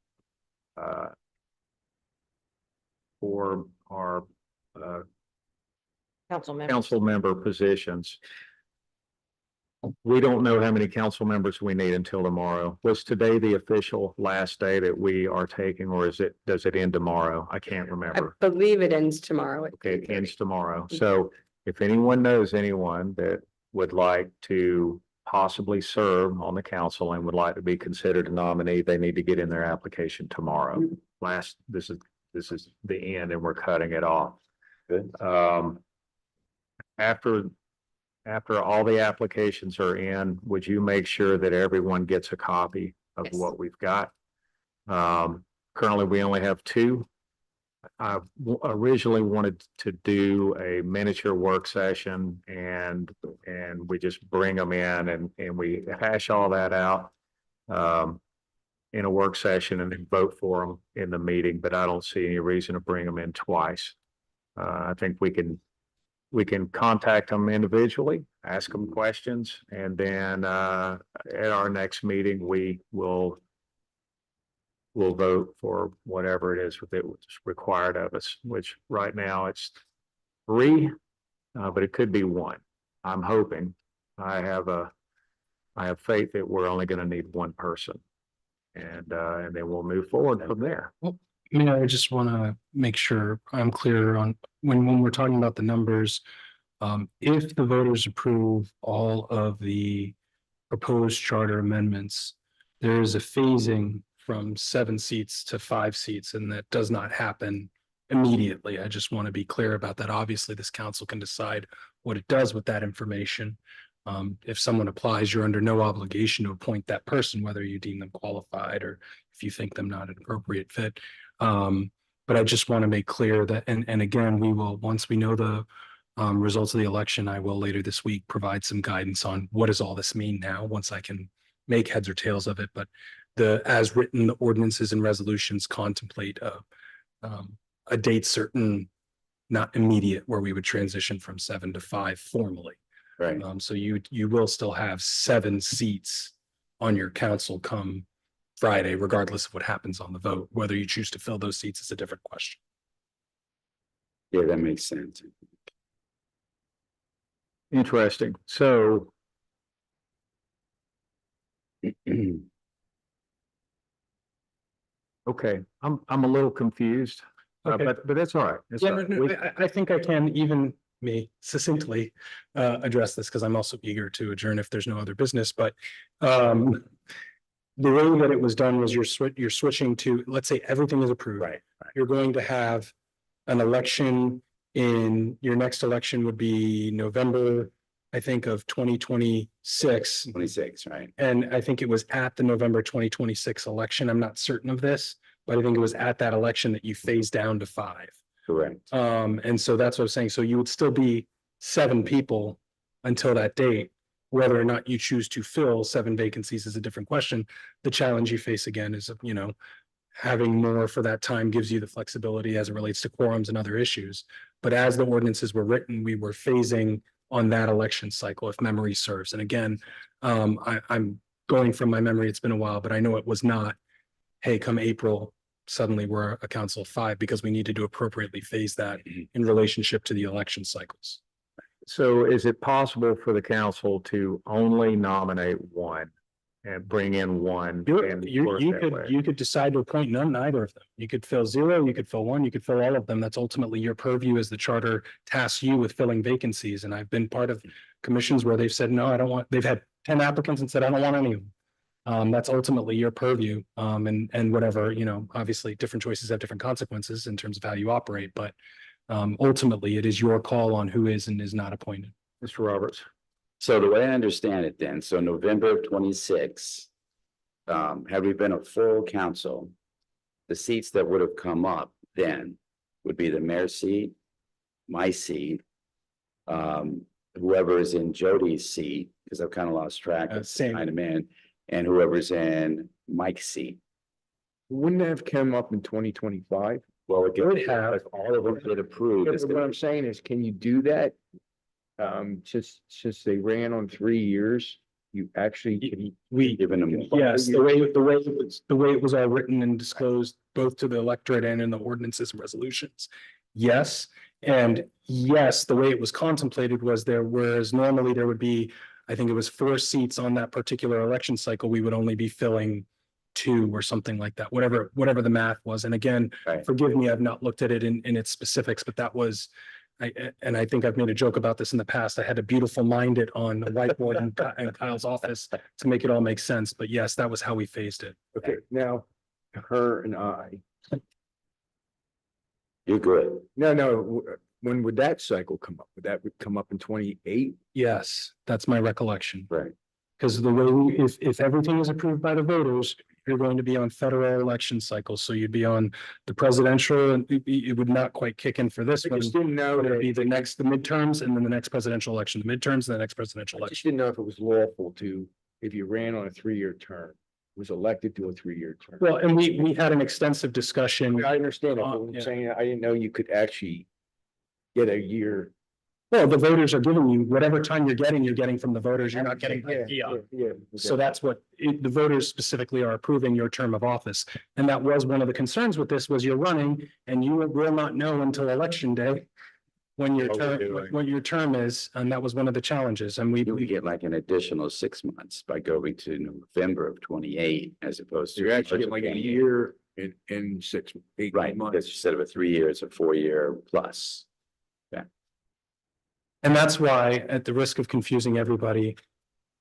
for our Council members. council member positions. We don't know how many council members we need until tomorrow. Was today the official last day that we are taking, or does it end tomorrow? I can't I remember. believe it ends tomorrow. At Okay, it 3:30. ends tomorrow. So if anyone knows anyone that would like to possibly serve on the council and would like to be considered a nominee, they need to get in their application tomorrow. This is the end and we're cutting it off. Good. After all the applications are in, would you make sure that everyone gets a copy of Yes. what we've got? Currently, we only have two. I originally wanted to do a miniature work session and we just bring them in and we hash all that out in a work session and then vote for them in the meeting, but I don't see any reason to bring them in twice. I think we can contact them individually, ask them questions, and then at our next meeting, we'll vote for whatever it is that was required of us, which right now it's 3, but it could be 1. I'm hoping. I have faith that we're only going to need 1 person, and then we'll move forward from there. I just want to make sure I'm clear on when we're talking about the numbers. If the voters approve all of the proposed charter amendments, there is a phasing from 7 seats to 5 seats, and that does not happen immediately. I just want to be clear about that. Obviously, this council can decide what it does with that information. If someone applies, you're under no obligation to appoint that person, whether you deem them qualified or if you think them not an appropriate fit. But I just want to make clear that, and again, we will, once we know the results of the election, I will later this week provide some guidance on what does all this mean now, once I can make heads or tails of it. But as written, the ordinances and resolutions contemplate a date certain, not immediate, where we would transition from 7 to 5 formally. Right. So you will still have 7 seats on your council come Friday, regardless of what happens on the vote. Whether you choose to fill those seats is a different question. Yeah, that makes sense. Interesting. So okay, I'm a little confused, Okay. but that's all right. That's Yeah, all right. I think I can even succinctly address this because I'm also eager to adjourn if there's no other business, but the way that it was done was you're switching to, let's say everything is approved. Right. You're going to have an election your next election would be November, I think, of 2026. 26, right? And I think it was at the November 2026 election. I'm not certain of this, but I think it was at that election that you phased down to 5. Correct. And so that's what I'm saying. So you would still be 7 people until that date. Whether or not you choose to fill 7 vacancies is a different question. The challenge you face again is, having more for that time gives you the flexibility as it relates to quorums and other issues. But as the ordinances were written, we were phasing on that election cycle, if memory serves. And again, I'm going from my memory, it's been a while, but I know it was not, hey, come April, suddenly we're a council of 5, because we needed to appropriately phase that in relationship to the election cycles. So is it possible for the council to only nominate 1 and bring in 1? You could decide to appoint none, neither of them. You could fill 0, you could fill 1, you could fill all of them. That's ultimately your purview as the charter tasks you with filling vacancies. And I've been part of commissions where they've said, no, I don't want, they've had 10 applicants and said, I don't want any of them. That's ultimately your purview. And whatever, obviously different choices have different consequences in terms of how you operate, but ultimately it is your call on who is and is not appointed. Mr. Roberts. So the way I understand it then, so November of 26, had we been a full council, the seats that would have come up then would be the mayor's seat, my seat, whoever is in Jody's seat, because I've kind of lost track of Same. I'm in, and whoever's in Mike's seat. Wouldn't that have come up in 2025? Well, it Would have. if all of them get approved. it's What gonna I'm saying is, can you do that? Since they ran on 3 years, you actually can. We, Given them. yes, the way it was all written and disclosed both to the electorate and in the ordinances and resolutions. Yes, and yes, the way it was contemplated was whereas normally there would be, I think it was 4 seats on that particular election cycle, we would only be filling 2 or something like that, whatever the math was. And again, Right. forgive me, I've not looked at it in its specifics, but that was and I think I've made a joke about this in the past. I had to beautiful mind it on the whiteboard in Kyle's office to make it all make sense. But yes, that was how we phased it. Okay, now, her and I, You're good. no, when would that cycle come up? Would that come up in 28? Yes, that's my recollection. Right. Because the way, if everything is approved by the voters, you're going to be on federal election cycles. So you'd be on the presidential and it would not quite kick in for this I one. just didn't know But it'd that, be the midterms and then the next presidential election, the midterms and the next presidential I just election. didn't know if it was lawful to, if you ran on a 3-year term, was elected to a 3-year term. Well, and we had an extensive discussion. I understand that, but I'm Yeah. saying, I didn't know you could actually get a year. Well, the voters are giving you whatever time you're getting from the voters. You're not getting. Yeah. So that's what the voters specifically are approving your term of office. And that was one of the concerns with this was you're running and you will not know until election day when your What we're term, doing. what your term is. And that was one of the challenges. And You would get like an additional 6 months by going to November of 28 as opposed to. You're actually getting like a year in 8 Right, because months. instead of a 3-year, it's a 4-year plus. And that's why, at the risk of confusing everybody,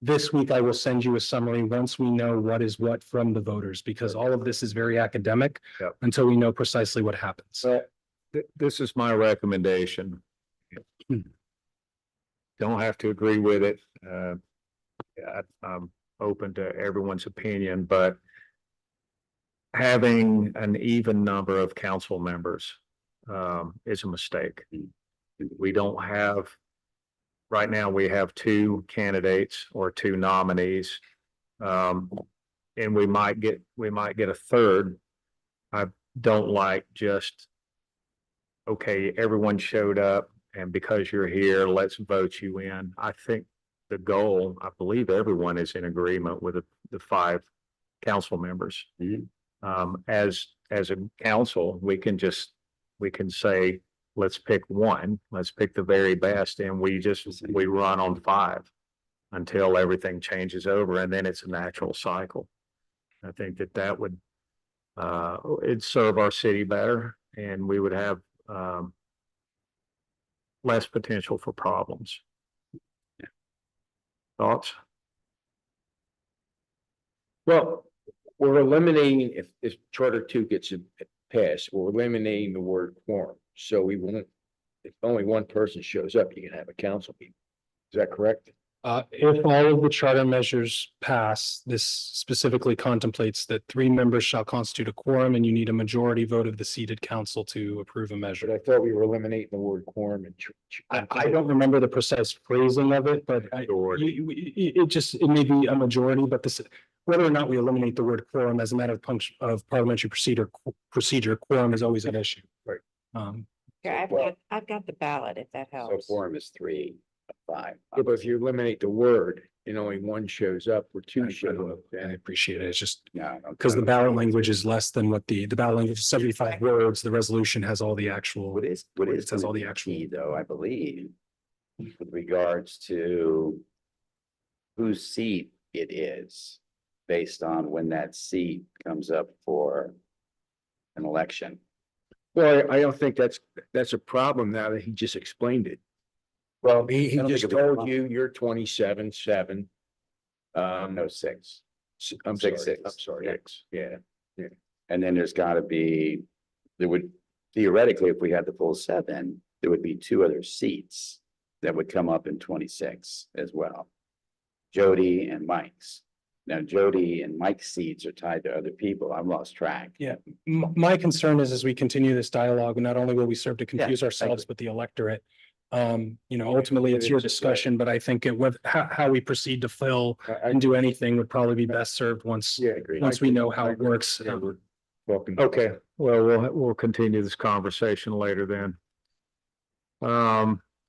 this week I will send you a summary once we know what is what from the voters, because all of this is very academic Yep. until we know precisely what happens. This is my recommendation. Don't have to agree with it. I'm open to everyone's opinion, but having an even number of council members is a mistake. We don't have, right now, we have 2 candidates or 2 nominees. And we might get a third. I don't like just, okay, everyone showed up and because you're here, let's vote you in. I think the goal, I believe everyone is in agreement with the 5 council members. Mhm. As a council, we can say, let's pick one, let's pick the very best, and we run on 5 until everything changes over, and then it's a natural cycle. I think that would it'd serve our city better, and we would have less potential for problems. Thoughts? Well, we're eliminating, if Charter 2 gets passed, we're eliminating the word quorum. So we won't, if only one person shows up, you can have a council meeting. Is that correct? If all of the charter measures pass, this specifically contemplates that 3 members shall constitute a quorum and you need a majority vote of the seated council to approve a But measure. I thought we were eliminating the word quorum and. I don't remember the precise phrasing of it, but it may be a majority, but whether or not we eliminate the word quorum as a matter of parliamentary procedure, quorum is always an issue. Right. Yeah, Well- I've got the ballot if that So helps. quorum is 3 of 5. Yeah, but if you eliminate the word and only one shows up or 2 show up, I then appreciate it. It's just Yeah. because the ballot language is less than what the ballot language is 75 words, the resolution has all the actual. What is It says all gonna the be actual- key, though, I believe, with regards to whose seat it is, based on when that seat comes up for an election. well, I don't think that's a problem now that he just explained it. Well, He I don't just think it'll be a told problem. you you're 27-7. No, 6. I'm Six, sorry, six. I'm sorry, Yeah. X, yeah. And then there's gotta be, there would theoretically, if we had the full 7, there would be 2 other seats that would come up in 26 as well. Jody and Mike's. Now Jody and Mike's seats are tied to other people. I've lost track. My concern is as we continue this dialogue, not only will we serve to confuse ourselves, agree. but the electorate. Ultimately, it's your discussion, but I think how we proceed to fill and do anything would probably be best served once Yeah, once we know how it works. Yeah, we're Welcome. Okay, well, we'll continue this conversation later then.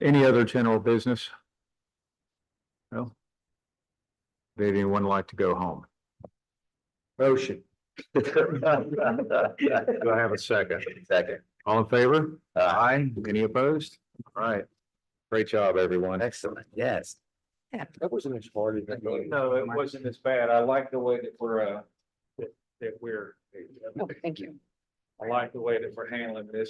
Any other general business? No? Would anyone like to go home? Motion. Do I have a second? Second. All in favor? Aye. Any opposed? All right. Great job, everyone. Excellent, yes. That wasn't as hard as. No, it wasn't as bad. I like the way that we're, that we're, Oh, thank you. I like the way that we're handling this.